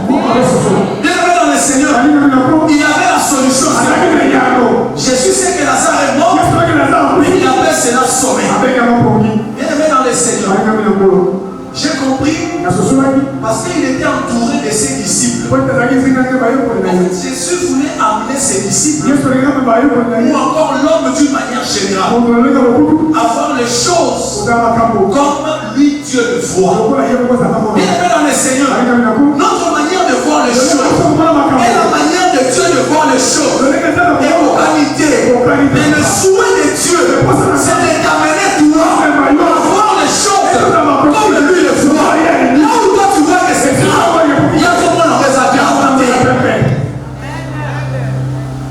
Bien aimé dans le Seigneur, il avait la solution. Jésus sait que Lazare est mort, mais il appelle cela sommeil. Bien aimé dans le Seigneur, j'ai compris parce qu'il était entouré de ses disciples. Jésus voulait amener ses disciples, ou encore l'homme d'une manière générale, à voir les choses comme lui Dieu le voit. Bien aimé dans le Seigneur, notre manière de voir les choses et la manière de Dieu de voir les choses est qualité. Mais le souhait de Dieu, c'est de t'amener toi à voir les choses comme lui le voit. Là où toi tu vois que c'est grave, il y a tout le monde en réserve.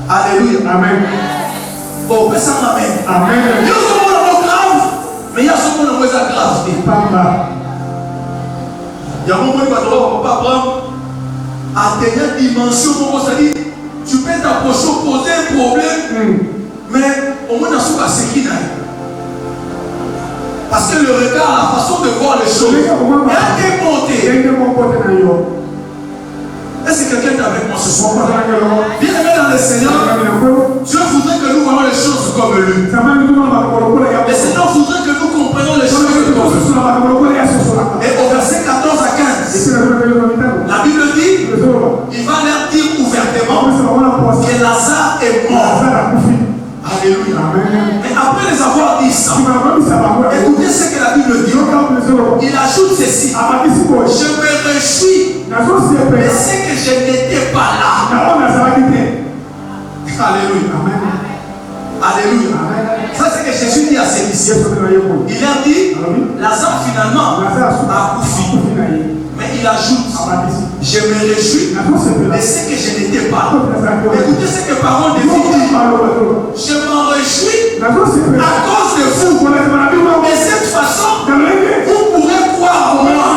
Alléluia. Amen. Oh, personne amen. Amen. Il y a tout le monde en grave, mais il y a tout le monde en réserve gravité. Il y a un moment où il va devoir prendre à dernière dimension, c'est-à-dire tu peux t'approcher, poser un problème, mais au moins dans ce cas, c'est qui n'a. Parce que le regard, la façon de voir les choses, est à démonter. Est-ce que quelqu'un est avec moi ce soir? Bien aimé dans le Seigneur, Dieu voudrait que nous voyons les choses comme lui. Le Seigneur voudrait que nous comprenions les choses comme lui. Et au verset 14 à 15, la Bible dit, il va leur dire ouvertement que Lazare ça. Écoutez ce que la Bible dit. Il ajoute ceci. Je me réjouis, mais c'est que je n'étais pas là. Alléluia. Alléluia. Ça c'est que Jésus dit à ses disciples. Il leur dit, Lazare finalement a couché. Mais il ajoute, je me réjouis, mais c'est que je n'étais pas là. Écoutez ce que parole de Dieu dit. Je m'en réjouis à cause de vous. Mais cette façon, vous pourrez croire en moi.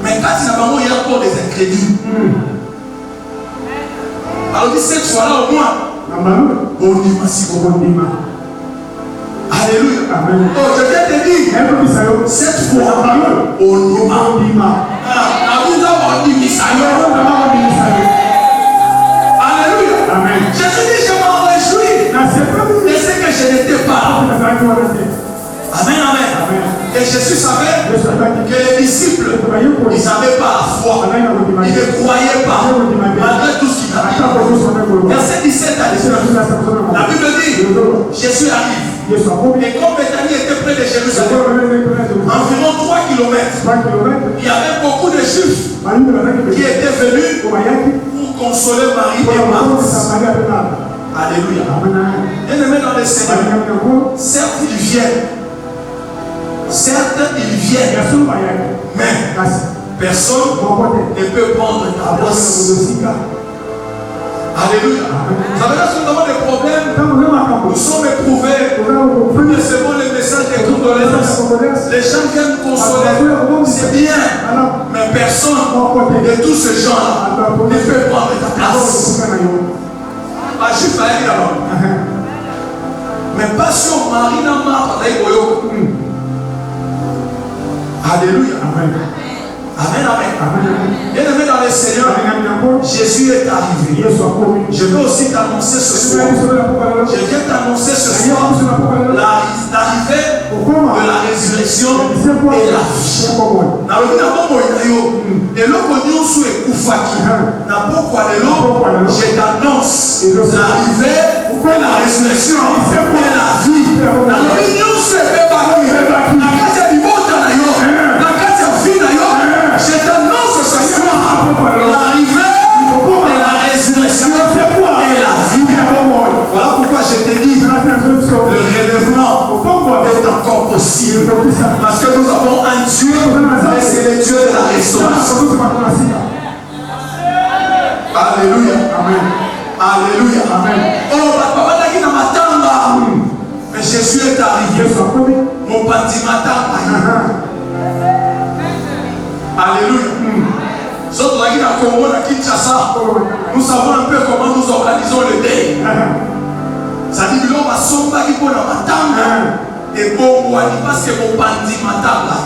Mais quand il y a encore des incrédules. Alors dit cette fois-là au moins, on dit alléluia. Oh, je viens te dire, cette fois, on dit alléluia. Jésus dit, je m'en réjouis. Mais c'est que je n'étais pas là. Amen, amen. Et Jésus savait que les disciples, ils n'avaient pas la foi. Ils ne croyaient pas, malgré tout ce qu'ils avaient. Verset 17 à 19. La Bible dit, Jésus arrive. Et comme Bethanie était près de Jérusalem, environ 3 km, il y avait beaucoup de Juifs qui étaient venus pour consoler Marie et Marthe. Alléluia. Bien-aimés dans le Seigneur, certes ils viennent, mais personne ne peut prendre ta place. Alléluia. Vous savez, lorsque nous avons des problèmes, nous sommes éprouvés. Nous recevons les messages de condoléances. Les gens viennent nous consoler. C'est bien. Mais personne de tous ces gens-là ne peut prendre ta place. La juif a dit alors. Mais passion, Marie n'a pas parlé. Alléluia. Amen. Amen, amen. Bien-aimé dans le Seigneur, Jésus est arrivé. Je veux aussi t'annoncer ce soir. Je viens t'annoncer ce soir l'arrivée de la résurrection et la vie. Je t'annonce l'arrivée de la résurrection et la vie. Je t'annonce ce soir l'arrivée de la résurrection et la vie. Voilà pourquoi je te dis, le relèvement est encore possible. Parce que nous avons un Dieu, et c'est le Dieu de la restauration. Alléluia. Amen. Alléluia. Amen. Oh, papa, n'a pas matanga. Mais Jésus est arrivé. Mon bâtiment matanga. Alléluia. Nous savons un peu comment nous organisons le deuil. Ça dit que l'homme a son baguette pour la matanga. Et bon, parce que mon bandit matanga.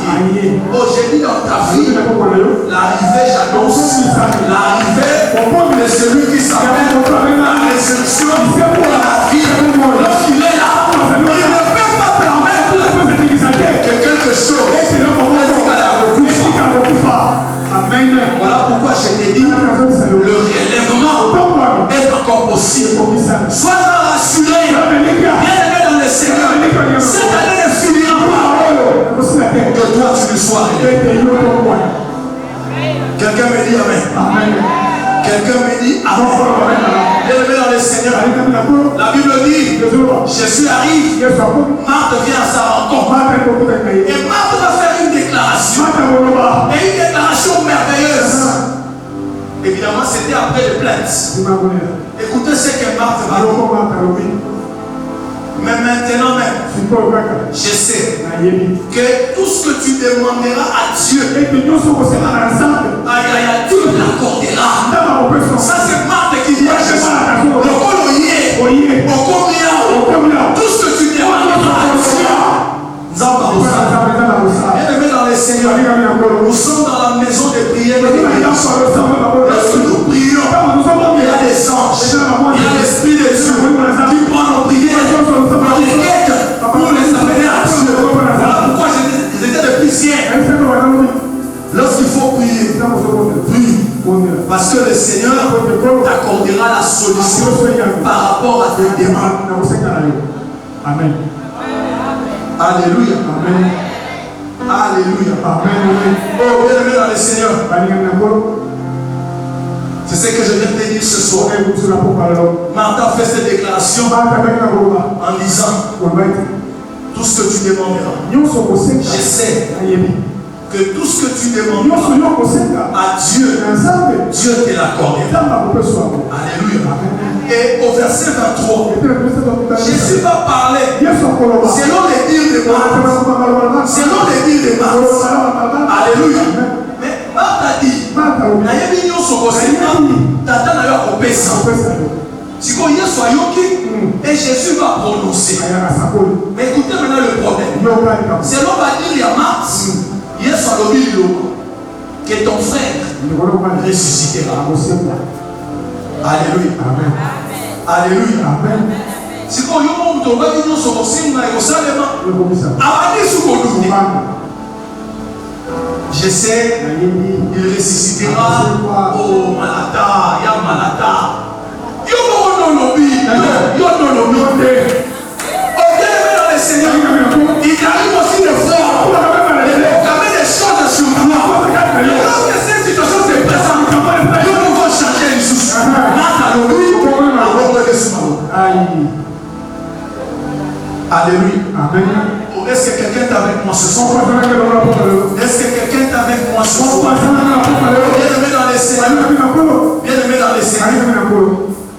Oh, j'ai dit dans ta vie, l'arrivée, j'annonce l'arrivée de celui qui s'appelle la résurrection et la vie. Lorsqu'il est là, il ne peut pas permettre que quelque chose Amen. Voilà pourquoi je t'ai dit, le relèvement est encore possible. Sois rassuré, bien-aimé dans le Seigneur. Cette année ne finira pas. Que toi tu le sois. Quelqu'un me dit Amen. Quelqu'un me dit Amen. Bien-aimé dans le Seigneur. La Bible dit, Jésus arrive, Marthe vient à sa rencontre. Et Marthe va faire une déclaration. Et une déclaration merveilleuse. Évidemment, c'était après les plaintes. Écoutez ce que Marthe va dire. Mais maintenant même, je sais que tout ce que tu demanderas à Dieu, tu l'accordera. Ça c'est Marthe qui dit à Jésus. Tout ce que tu demanderas à Dieu, bien-aimé dans le Seigneur, nous sommes dans la maison de prière. Lorsque nous prions, il y a des anges, il y a l'Esprit de Dieu qui prend nos prières pour les amener à Dieu. Voilà pourquoi j'étais de plusieurs. Lorsqu'il faut prier, prie. Parce que le Seigneur t'accordera la solution par rapport à tes demandes. Amen. Alléluia. Amen. Alléluia. Amen. Oh, bien-aimé dans le Seigneur, c'est ce que je viens de te dire ce soir. Martha fait cette déclaration en disant tout ce que tu demanderas. Je sais que tout ce que tu demandes à Dieu, Dieu te l'accordera. Alléluia. Et au verset 23, Jésus va parler selon les dires de Marthe. Selon les dires de Marthe. Alléluia. Mais Marthe a dit, Tata n'a eu kopesa. Si vous voyez et Jésus va prononcer. Mais écoutez maintenant le problème. Selon va dire il y a Marthe, que ton frère ressuscitera. Alléluia. Amen. Alléluia. Amen. Si vous voyez je sais, il ressuscitera. Oh, Malata, ya Malata. Yo non lobby. Ok, dans le Seigneur. Il arrive aussi de voir. Il y des choses sur moi. Lorsque cette situation se présente, Dieu nous va changer les choses. Malata lobby. Alléluia. Amen. Est-ce que quelqu'un est avec moi ce soir? Est-ce que quelqu'un est avec moi ce soir? Bien-aimé dans les Seigneurs. Bien-aimé dans les Seigneurs.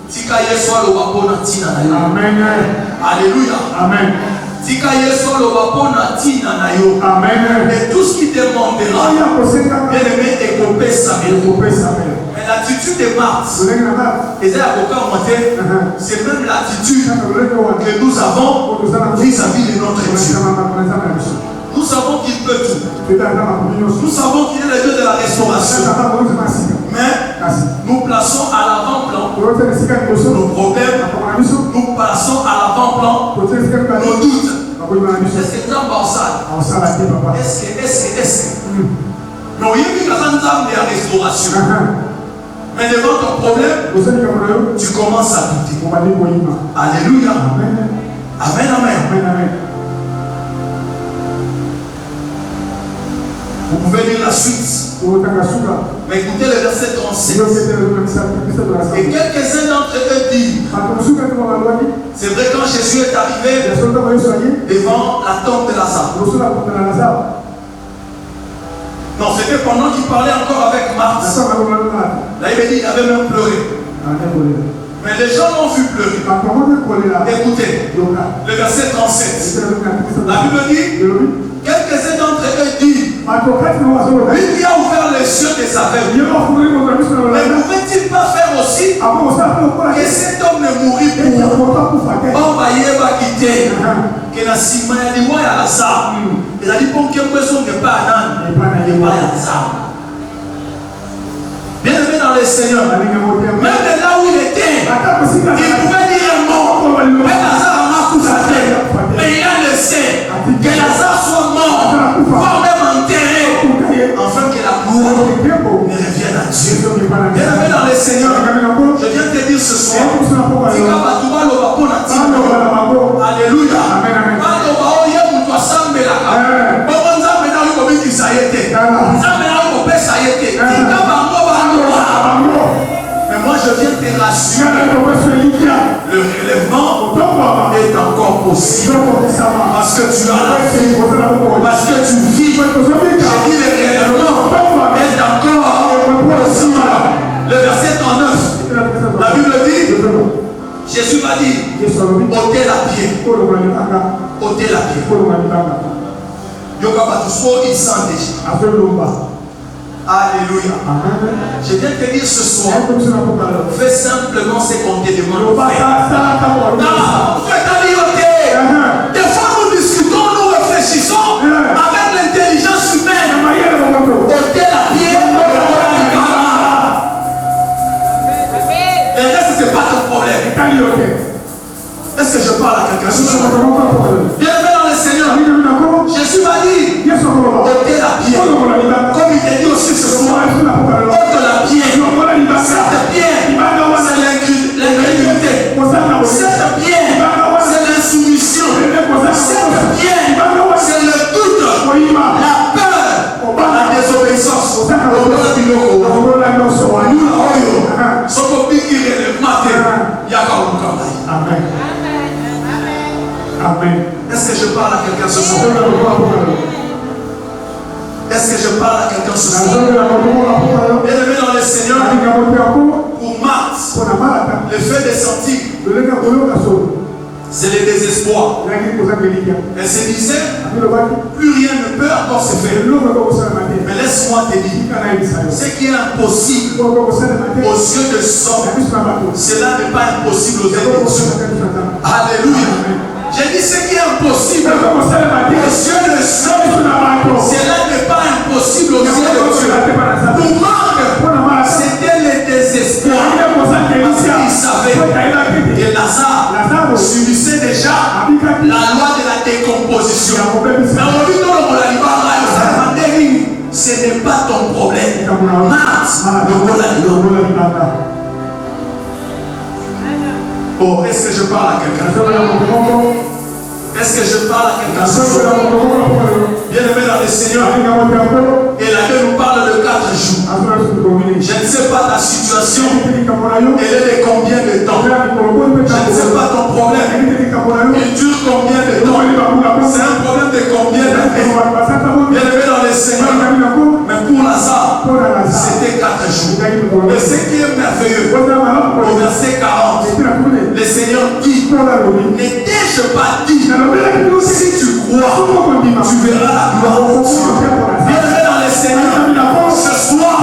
Tika Yesu alobapona tina na yo. Amen. Alléluia. Amen. Tika Yesu alobapona tina na yo. Amen. Et tout ce qui demandera, bien-aimé, est coupé sa vie. Mais l'attitude de Marthe, c'est même l'attitude que nous avons vis-à-vis de notre Dieu. Nous savons qu'il peut tout. Nous savons qu'il est le Dieu de la restauration. Mais nous plaçons à l'avant-plan nos problèmes. Nous plaçons à l'avant-plan nos doutes. Est-ce que tu as Est-ce que mais il y a une restauration. Mais devant ton problème, tu commences à douter. Alléluia. Amen. Amen. Amen. Vous pouvez lire la suite. Mais écoutez le verset 37. Et quelques-uns d'entre eux disent, c'est vrai quand Jésus est arrivé devant la tombe de Lazare. Non, c'était pendant qu'il parlait encore avec Marthe. Là, il dit qu'il avait même pleuré. Mais les gens l'ont vu pleurer. Écoutez, le verset 37. La Bible dit, quelques-uns d'entre eux disent, lui qui a ouvert les yeux des aveugles, mais pouvait-il pas faire aussi que cet homme ne mourit pour on va y va quitter que la cima ya liwa ya Lazare et a dit pour que personne ne pas nan et pas Lazare. Bien-aimé dans le Seigneur, même de là où il était, il pouvait dire un mot, mais Lazare a marqué sa tête, mais il a laissé que Lazare soit mort, voire même enterré, afin que la gloire ne revienne à Dieu. Bien-aimé dans le Seigneur, je viens te dire ce soir, alléluia. Mais moi je viens te rassurer, le relèvement est encore possible parce que tu as la vie, parce que tu vis. J'ai dit le relèvement est encore possible. Le verset 39, la Bible dit, Jésus m'a dit, ôtez la pierre. Ôtez la pierre. Il sent déjà. Alléluia. Je viens te dire ce soir, fais simplement ce qu'on te demande de faire. Fais ta liberté. Des fois nous discutons, nous réfléchissons avec l'intelligence humaine. Ôtez la pierre. Et est-ce que ce n'est pas ton problème? Est-ce que je parle à quelqu'un ce soir? Bienvenue dans le Seigneur. Jésus m'a dit, ôtez la pierre. Comme il t'a dit aussi ce soir, ôte la pierre. Cette pierre ce soir? Est-ce que je parle à quelqu'un ce soir? Bien-aimé dans le Seigneur, pour Marthe, le fait de sentir, c'est le désespoir. Elle se disait, plus rien ne peut encore se faire. Mais laisse-moi te dire, ce qui est impossible aux yeux de l'homme, cela n'est pas impossible aux yeux de Dieu. Alléluia. J'ai dit ce qui est impossible aux yeux de l'homme, cela n'est pas impossible aux yeux de Dieu. Pour Marc, c'était le désespoir. Parce qu'il savait que Lazare subissait déjà la loi de la décomposition. Mais aujourd'hui, ce n'est pas ton problème. Marthe, oh, est-ce que je parle à quelqu'un? Est-ce que je parle à quelqu'un? Bien-aimé dans le Seigneur, et la Bible nous parle de 4 jours. Je ne sais pas ta situation, elle est de combien de temps? Je ne sais pas ton problème, il dure combien de temps? C'est un problème de combien d'années? Bien-aimé dans le Seigneur, mais pour Lazare, c'était 4 jours. Et ce qui est merveilleux, au verset 40, le Seigneur dit, ne t'ai-je pas dit, si tu crois, tu verras la gloire de Dieu. Bienvenue dans le Seigneur. Ce soir,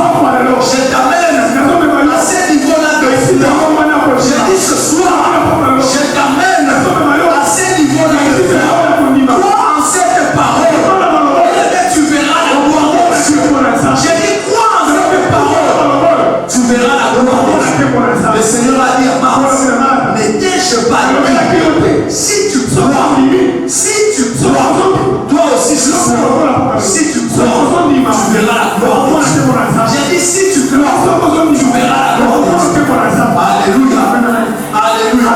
je t'amène à ce niveau-là de foi. Je dis ce soir, je t'amène à ce niveau-là de foi. Crois en cette parole et tu verras la gloire de Dieu. Je dis crois en cette parole, tu verras la gloire de Dieu. Le Seigneur a dit à Marthe, ne t'ai-je pas dit, si tu crois, toi aussi je crois. Si tu crois, tu verras la gloire de Dieu. J'ai dit si tu crois, tu verras la gloire de Dieu. Alléluia. Alléluia.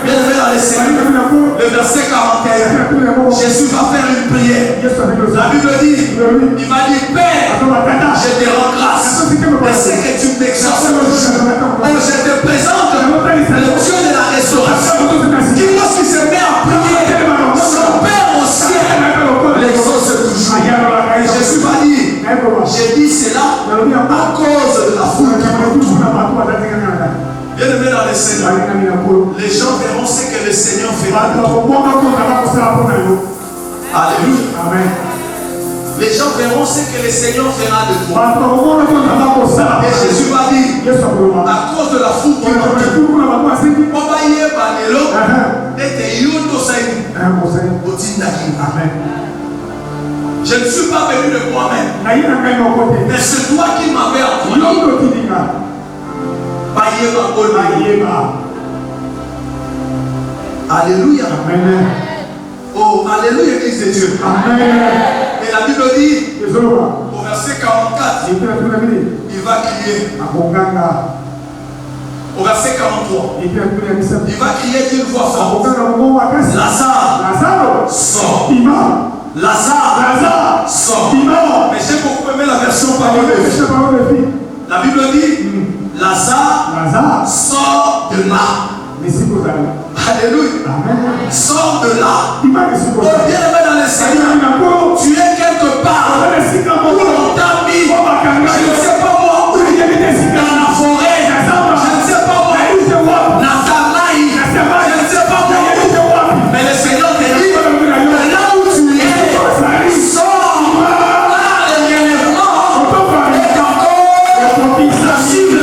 Bienvenue dans les Seigneurs. Le verset 41. Jésus va faire une prière. La Bible dit, il m'a dit, Père, je te rends grâce. Et c'est que tu m'exauces. Oh, je te présente le Dieu de la restauration. Qui lorsqu'il se met à prier, son Père au ciel l'exauce toujours. Et Jésus va dire, j'ai dit cela à cause de la foule qui m'entoure. Bien-aimé dans le Seigneur, les gens verront ce que le Seigneur fera. Alléluia. Amen. Les gens verront ce que le Seigneur fera de toi. Et Jésus va dire, à cause de la foule qui m'entoure, je ne suis pas venu de moi-même, mais c'est toi qui m'avais envoyé. Alléluia. Amen. Oh, alléluia, Église de Dieu. Amen. Et la Bible dit, au verset 44, il va crier. Au verset 43, il va crier d'une voix forte. Lazare, sors. Lazare, sors. Mais j'ai beaucoup aimé la version parole de vie. La Bible dit, Lazare, sors de là. Alléluia. Amen. Sors de là. Oh, bien-aimé dans le Seigneur, tu es quelque part où l'on t'a mis. Je ne sais pas moi où. Dans la forêt. Je ne sais pas moi où. Dans ta maille. Je ne sais pas moi où. Mais le Seigneur te dit, là où tu es, sors. Là, le relèvement est encore possible.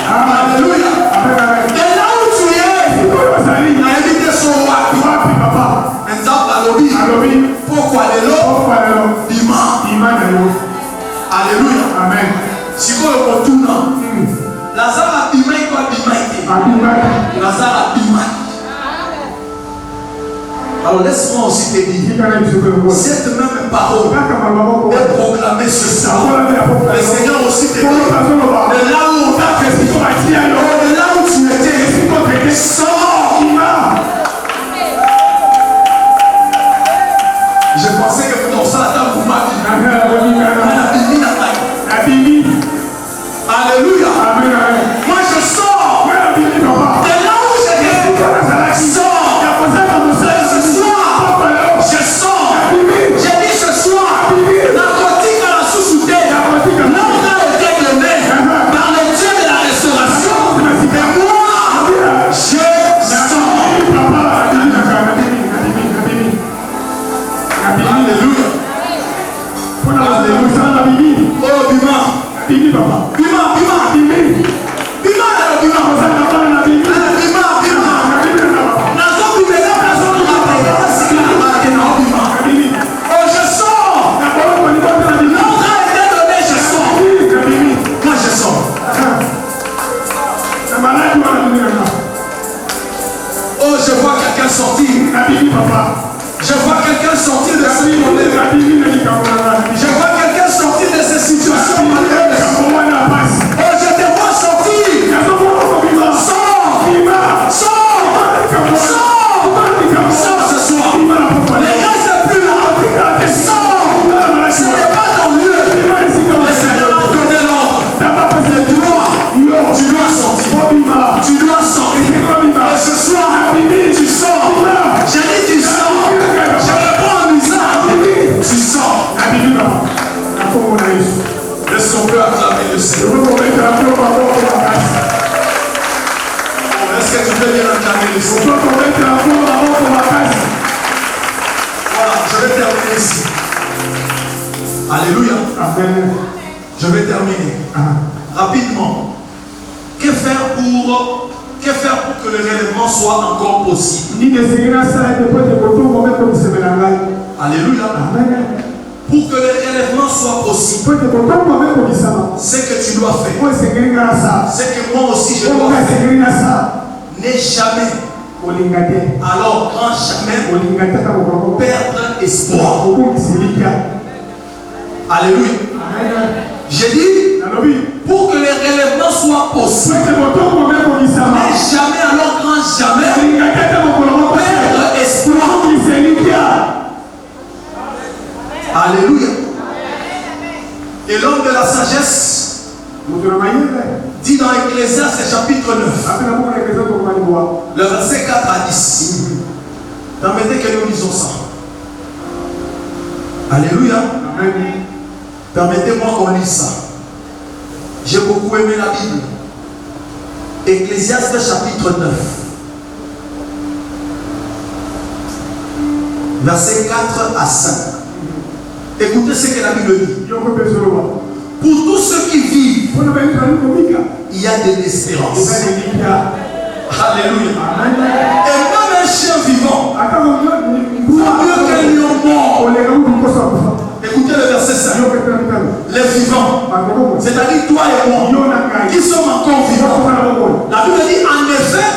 Alléluia. Et là où tu es, il a invité son roi. Pourquoi de l'eau? Alléluia. Amen. Si vous le retournez, Lazare a bimé quoi bimé. Lazare a bimé. Alors laisse-moi aussi te dire, cette même parole est proclamée ce soir. Le Seigneur aussi te dit, de là où on t'a fait, de là où tu étais, sors. Je pensais que pour ton sang, la vous m'avez alléluia. Moi je sors. De là où j'étais, sors. Bibi papa. Bima, bima, Bibi. bima, bima. Ozana bana na bibi. Bima, bima. Na bibi na baba. Nazo kubela nazo kubela. Bibi. Oh, je sors. Na bolo ko ni bota na bibi. L'ordre a été donné, je sors. Na bibi. Moi, je sors. Na malade wana bibi na. Oh, je vois quelqu'un sortir. Na bibi papa. Je vois quelqu'un sortir de ce Na problème. bibi na likamona. Je vois quelqu'un sortir de ces situations malheureuses. Oh, je te vois sortir. Sors. Sors. Sors ce soir. Ne reste plus là. Sors. Ce n'est pas ton lieu. Le Seigneur a donné l'ordre. Tu dois sortir. Tu dois sortir. Et ce soir, tu sors. J'ai dit tu sors. Je réponds en usage. Tu sors. Laisse ton cœur acclamer le Seigneur. Est-ce que tu peux bien acclamer le Seigneur? Voilà, je vais terminer ici. Alléluia. Je vais terminer. Rapidement. Que faire pour que le relèvement soit encore possible? Alléluia. Pour que le relèvement soit possible, ce que tu dois faire, ce que moi aussi je dois faire, n'est jamais, alors grand jamais, perdre espoir. Alléluia. J'ai dit, pour que le relèvement soit possible, n'est jamais, alors grand jamais, perdre espoir. Alléluia. Et l'homme de la sagesse dit dans Ecclésiaste chapitre 9, le verset 4 à 10. Permettez que nous lisons ça. Alléluia. Permettez-moi qu'on lise ça. J'ai beaucoup aimé la Bible. Ecclésiaste chapitre 9. Verset 4 à 5. Écoutez ce que la Bible dit. Pour tous ceux qui vivent, il y a de l'espérance. Alléluia. Et même un chien vivant, vaut mieux qu'un lion mort. Écoutez le verset 5. Les vivants, c'est-à-dire toi et moi, qui sommes encore vivants. La Bible dit en effet,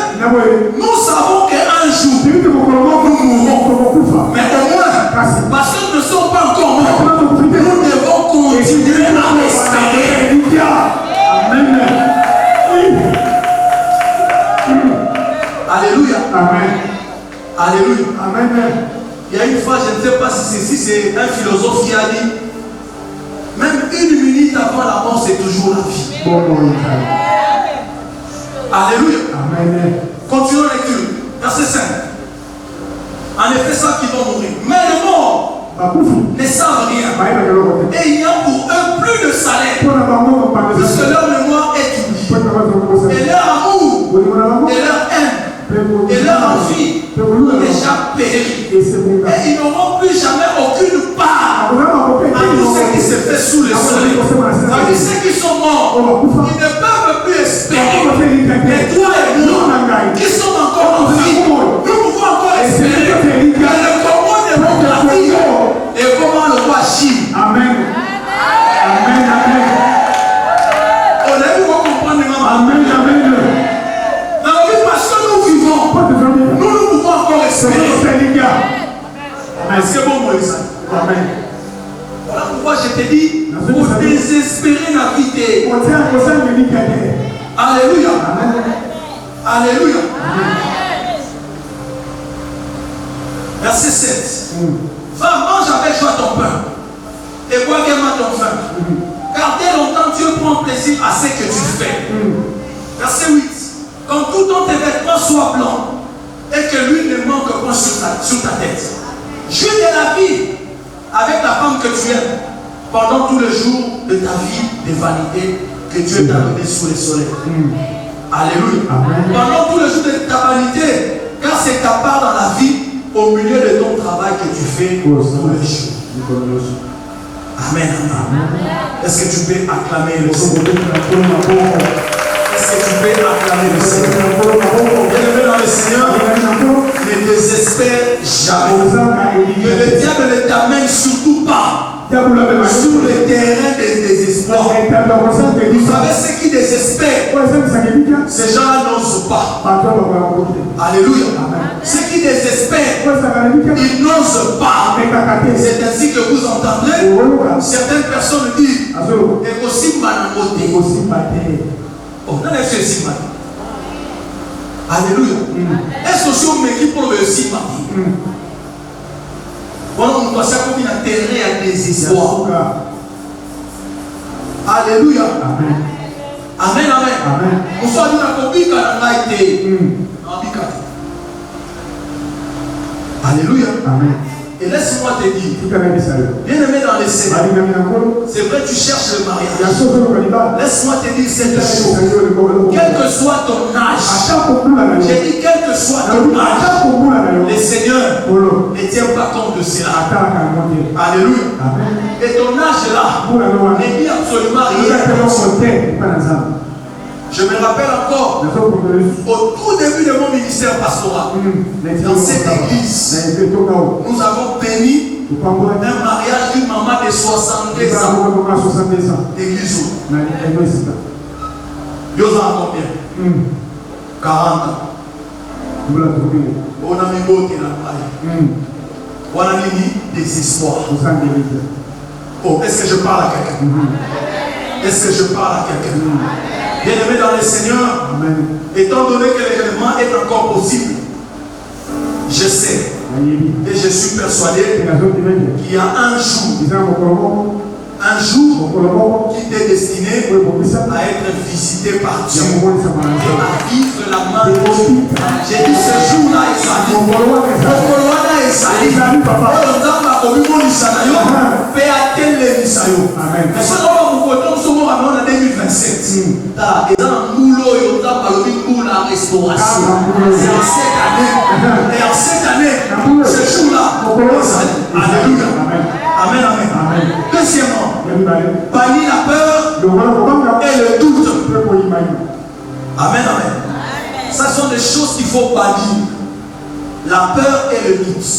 nous savons qu'un jour, nous mourrons. Mais au moins, parce que nous ne sommes pas encore morts, nous devons continuer à espérer. Alléluia. Amen. Alléluia. Amen. Il y a une fois, je ne sais pas si c'est un philosophe qui a dit, même une minute avant la mort, c'est toujours la vie. Alléluia. Amen. Continuons la lecture. Verset 5. En effet, ceux qui vont mourir. Mais les morts ne savent rien. Et il y a pour eux plus de salaire. Puisque leur mémoire est oubliée. Et leur amour, et leur haine, et leur envie ont déjà péri. Et ils n'auront plus jamais aucune part à tout ce qui se fait sous le soleil. C'est-à-dire ceux qui sont morts, ils ne peuvent plus espérer. Et toi et moi, qui sommes encore en vie, nous pouvons encore espérer. Mais le combat démocratique et comment le roi agit. Amen. Amen. Amen. On a vu qu'on comprendre, maman. Amen. Amen. Dans la vie, parce que nous vivons, nous pouvons encore espérer. Est-ce que bon, Moïse? Amen. Voilà pourquoi je te dis, pour désespérer la vie. Alléluia. Alléluia. Verset 7. Va, mange avec joie ton pain et bois également ton vin. Car dès longtemps Dieu prend plaisir à ce que tu fais. Verset 8. Quand tout ton tes vêtements soient blancs et que l'huile ne manque pas sur ta tête. Jouis de la vie avec la femme que tu aimes pendant tout le jour de ta vie de vanité que Dieu t'a donné sous le soleil. Alléluia. Pendant tout le jour de ta vanité, car c'est ta part dans la vie au milieu de ton travail que tu fais tous les jours. Amen. Est-ce que tu peux acclamer le Seigneur? Est-ce que tu peux acclamer le Seigneur? Bien-aimé dans le Seigneur, ne désespère jamais. Que le diable ne t'amène surtout pas sur le terrain des désespoirs. Vous savez ce qui désespère? Ces gens-là n'osent pas. Alléluia. Ceux qui désespèrent, ils n'osent pas. C'est ainsi que vous entendrez certaines personnes dire et aussi manamoté. Oh, non, est-ce que c'est maté? Alléluia. Est-ce que c'est un équipe pour le aussi maté? Voilà, on doit savoir qu'il y a un terrain à désespoir. Alléluia. Amen, amen. On soit dit la copie quand on a été. Alléluia. Et laisse-moi te dire, bien-aimé dans les Seigneurs, c'est vrai tu cherches le mariage. Laisse-moi te dire cette chose. Quel que soit ton âge, j'ai dit quel que soit ton âge, le Seigneur ne tient pas compte de cela. Alléluia. Et ton âge là ne dit absolument rien. Je me rappelle encore, au tout début de mon ministère pastoral, dans cette église, nous avons béni un mariage d'une maman de 62 ans. Église où? Vous en combien? 40 ans. On a mis beaucoup de la on a mis désespoir. Oh, est-ce que je parle à quelqu'un? Est-ce que je parle à quelqu'un? Bien-aimé dans le Seigneur, étant donné que l'événement est encore possible, je sais et je suis persuadé qu'il y a un jour qui t'est destiné à être visité par Dieu et à vivre la main de Dieu. J'ai dit ce jour-là, et en cette année, ce jour-là, alléluia. Amen, amen. Deuxièmement, bannir la peur et le doute. Amen, amen. Ça sont des choses qu'il faut bannir. La peur et le doute.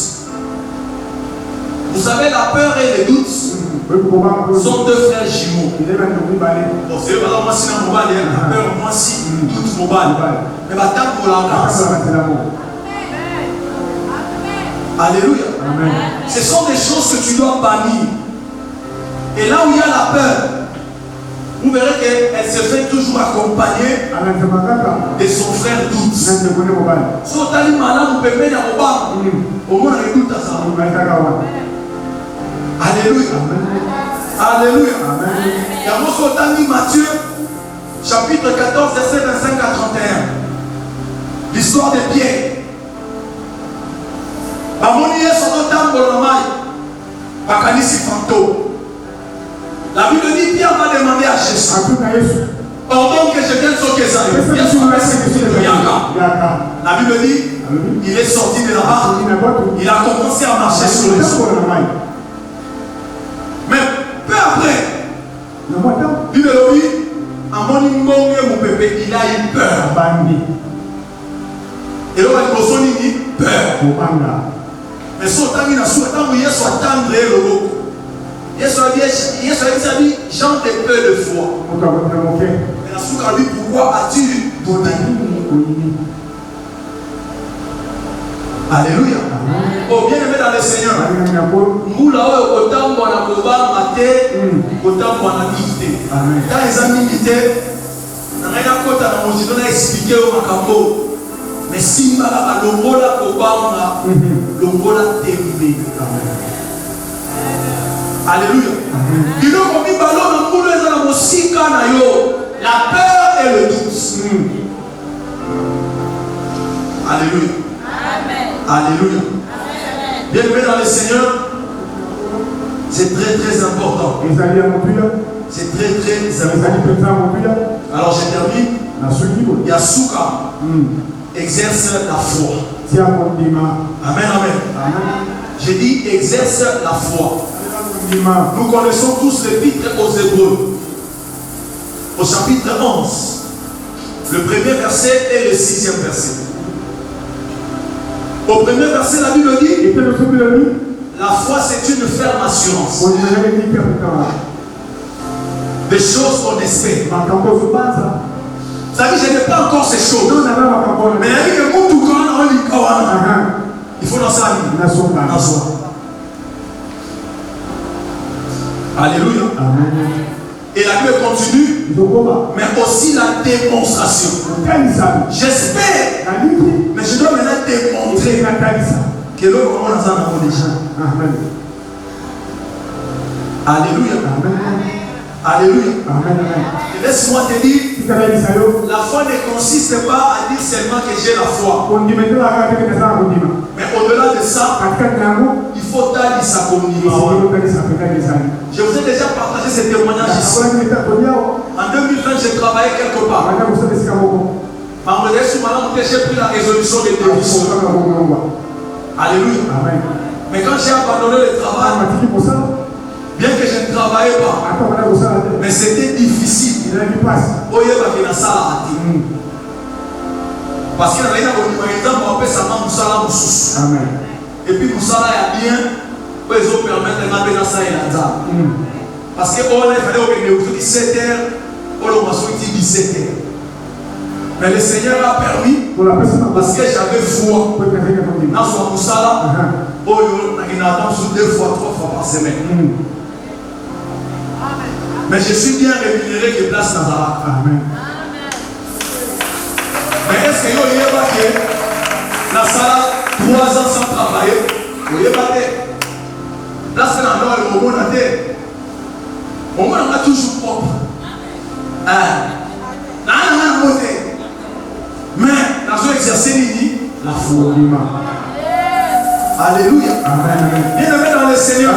Vous savez, la peur et le doute sont deux frères jumeaux. Bon, c'est vrai, moi, si la peur, moi, si, doute, mais ma table pour la grâce. Alléluia. Amen. Ce sont des choses que tu dois bannir. Et là où il y a la peur, vous verrez qu'elle se fait toujours accompagner de son frère doute. Si on t'a dit malade, on peut mettre au moins on doute à ça. Alléluia. Alléluia. Il y a Matthieu, chapitre 14, verset 25 à 31. L'histoire de Pierre. La Bible dit Pierre va demander à Jésus, pardon que je vienne sur Kézari. La Bible dit il est sorti de la barque, il a commencé à marcher sur les eaux. Mais peu après, Bible dit il a eu peur. Et là, il dit peur. Mais si on t'a mis dans ce temps où il y a soit tendre et le logo, il y a soit dit Jean de peu de foi. Mais la souka dit pourquoi as-tu donné? Alléluia. Oh, bien aimé dans le Seigneur. Moula autant qu'on a couvert maté, autant qu'on a milité. Quand ils ont milité, on a expliqué au Macambo. Mais si on a l'ongola kobanga, l'ongola tembe. Alléluia. Il a commis ballon dans le la peur et le doute. Alléluia. Alléluia. Bien aimé dans le Seigneur, c'est très très important. C'est très très important. Alors je termine. Yasuka exerce la foi. Amen, amen. J'ai dit exerce la foi. Nous connaissons tous l'épître aux Hébreux, au chapitre 11. Le premier verset et le 6e verset. Au premier verset, la Bible dit: la foi, c'est une ferme assurance des choses qu'on espère. Ça dit, je n'ai pas encore ces choses. Mais il dit que tout il faut dans sa vie. Alléluia. Et la Bible continue, mais aussi la démonstration. J'espère, mais je dois maintenant démontrer que l'homme commence à en déjà. Alléluia. Alléluia. Laisse-moi te dire, la foi ne consiste pas à dire seulement que j'ai la foi. Mais au-delà de ça, il faut tailler sa communauté. Je vous ai déjà partagé ce témoignage ici. En 2020, j'ai travaillé quelque part. J'ai pris la résolution de démission. Alléluia. Mais quand j'ai abandonné le travail, bien que je ne travaillais pas, mais c'était difficile. Parce qu'il y a et puis pour ça, il y a bien, ils ont permis de ça. Parce qu'il fallait 17 heures, on 17 heures. Mais le Seigneur a permis, parce que j'avais foi. Dans son moussala, il attend 2 fois, 3 fois par semaine. Mais je suis bien rémunéré que place Nazareth. Amen. Mais est-ce que vous avez pas que la salle 3 ans sans travailler? Vous n'avez pas de place que dans le monde a été. Au moins on a toujours propre. Mais dans un exercice, il dit la foi. Alléluia. Bien-aimé dans le Seigneur,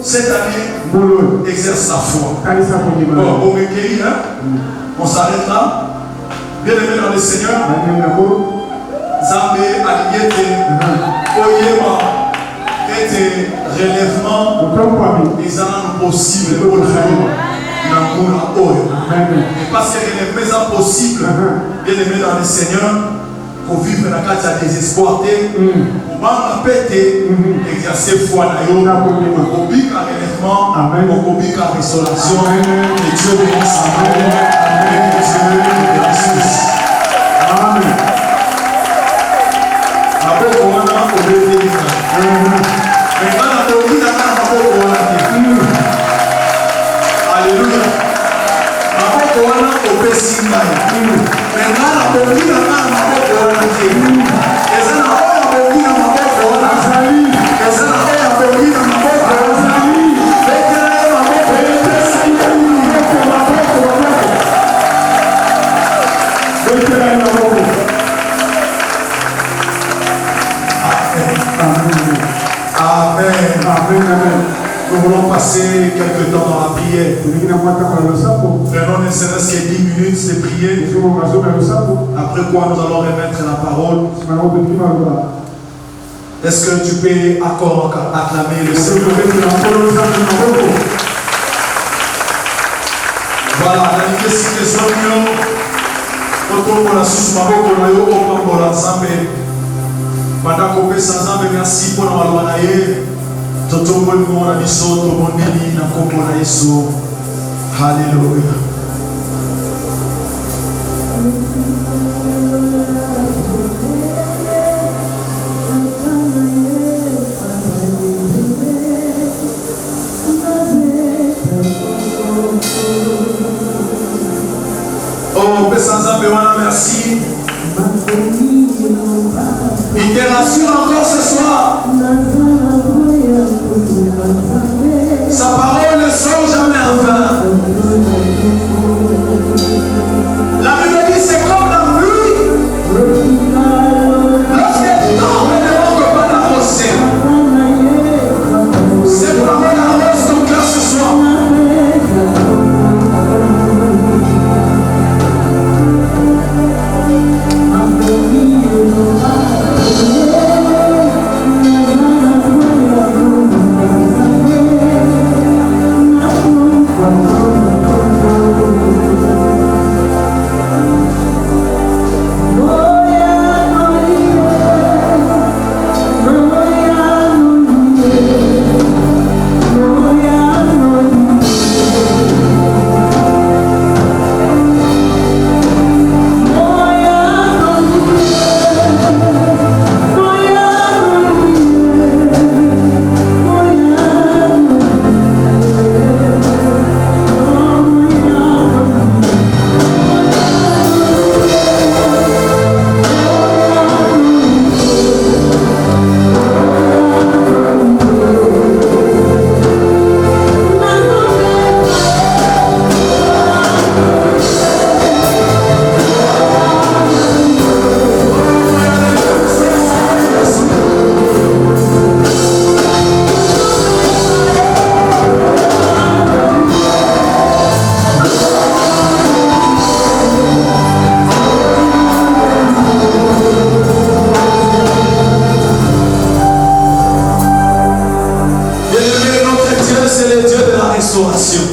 cette année, exerce la foi. Bon, on s'arrête là. Bien-aimé dans le Seigneur, Zambé, Aliété, Oyema, était relèvement, ils en ont possible pour le et parce que les maisons possibles, bien-aimés dans le Seigneur, pour vivre dans le cas de désespoir, pour péter, exercer foi dans le pour vivre en relèvement, pour vivre en restauration. Et Dieu bénisse. Amen. Et Dieu bénisse. Amen. Alléluia. Nous voulons passer quelques temps dans la prière. Prenons ne serait-ce que 10 minutes de prière. Après quoi nous allons remettre la parole. Est-ce que tu peux encore acclamer le Seigneur? Voilà, la nécessité soit mieux. Merci pour Totombo mwana bisoto mondini na kombo na Yesu. Hallelujah. Oh, Pessanzambe wana merci. Il te rassure encore ce soir. Sa parole ne sort jamais en vain. La Bible dit c'est comme la pluie. Lorsqu'elle tombe, elle ne manque pas d'arroser. C'est pour avoir l'arrose ton cœur ce soir. restauration.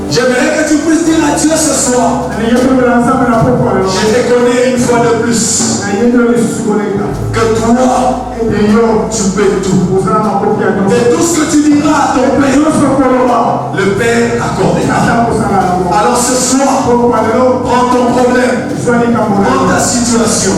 J'aimerais que tu puisses dire à Dieu ce soir, je reconnais une fois de plus que toi, tu peux tout. Et tout ce que tu diras à ton Père, le Père accordera. Alors ce soir, prends ton problème, prends ta situation.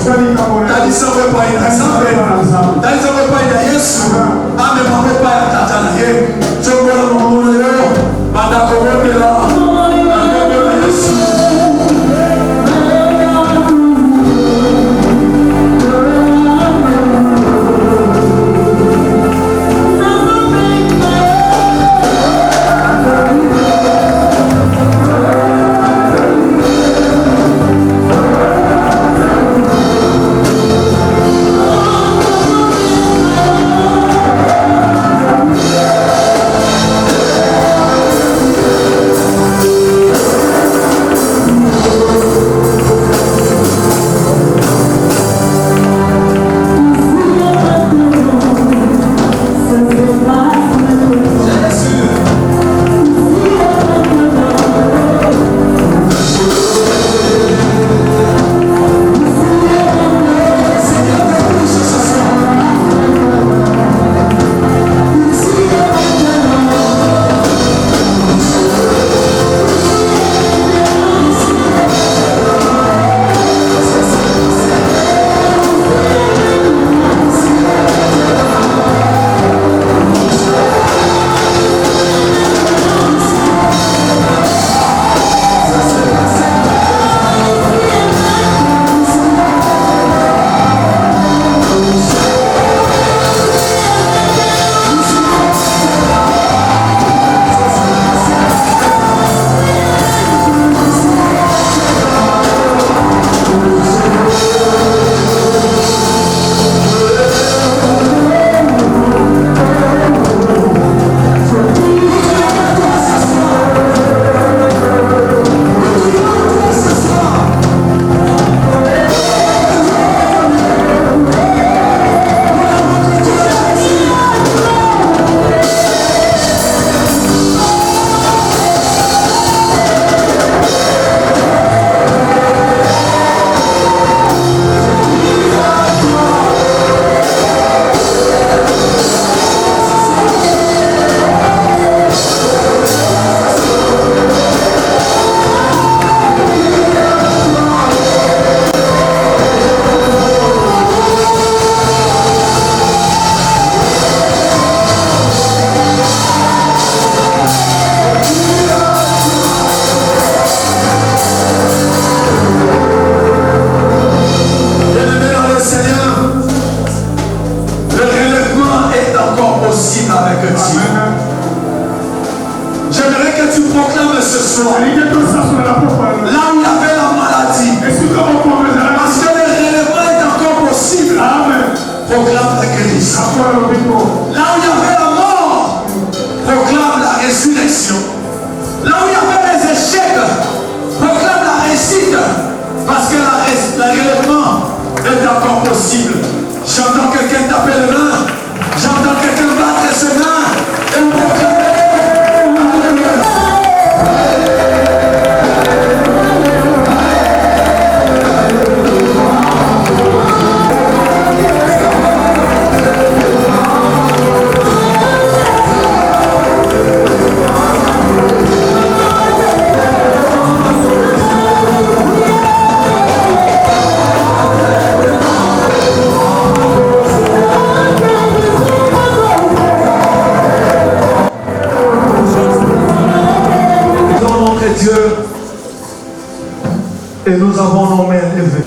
Et nous avons nos mains levées.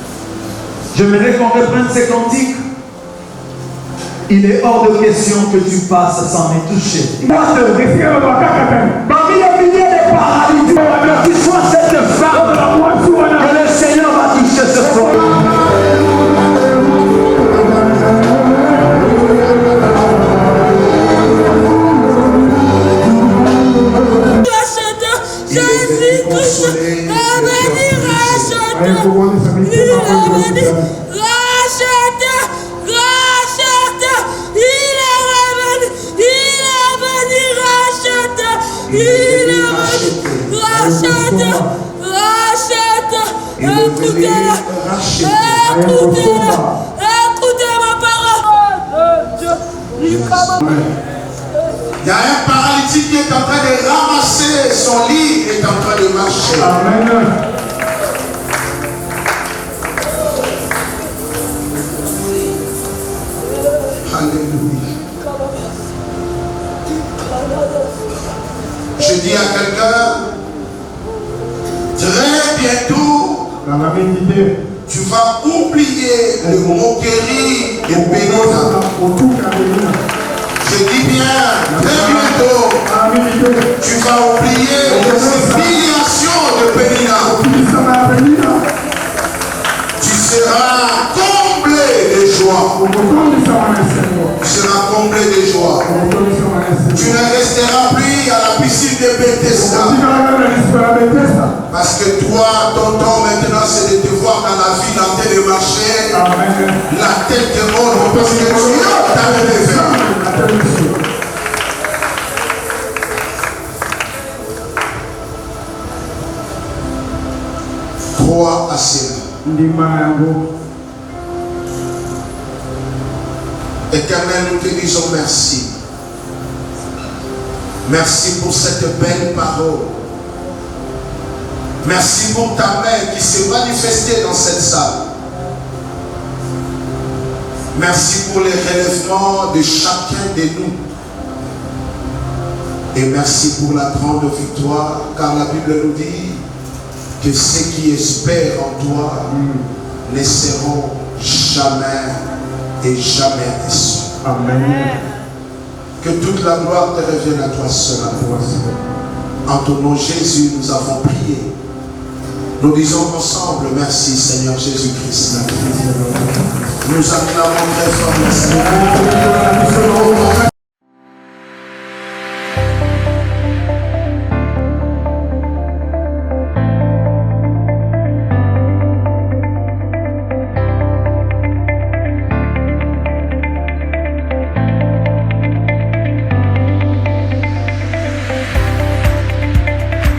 J'aimerais qu'on reprenne ces cantiques. Il est hors de question que tu passes sans y toucher. Parmi les milliers de paralysés, que tu sois cette femme que le Seigneur va toucher ce soir. Jésus Christ, rachète, il est revenu, Il est racheté. Écoutez-la. Écoutez ma parole. Dieu. Il y a un paralytique qui est en train de ramasser son lit et est en train de marcher. Amen. Alléluia. Je dis à quelqu'un, très bientôt, Dans la médité, tu vas oublier le moquerie et pénina. Je dis bien, très bientôt, tu vas oublier les humiliations de pénina. Tu seras comblé de joie. Tu seras comblé de joie. Tu ne resteras plus à la piscine de Bethesda. Parce que toi, ton temps maintenant, c'est de te voir dans la vie, en train de marcher, la tête de haute, parce que tu t'avais fait. Crois à cela. Éternel, nous te disons merci. Merci pour cette belle parole. Merci pour ta main qui s'est manifestée dans cette salle. Merci pour les relèvements de chacun de nous. Et merci pour la grande victoire, car la Bible nous dit que ceux qui espèrent en toi ne seront jamais et jamais déçus. Amen. Que toute la gloire te revienne à toi seul. En ton nom Jésus, nous avons prié. Nous disons ensemble, merci Seigneur Jésus-Christ. Nous acclamons très fort le Seigneur.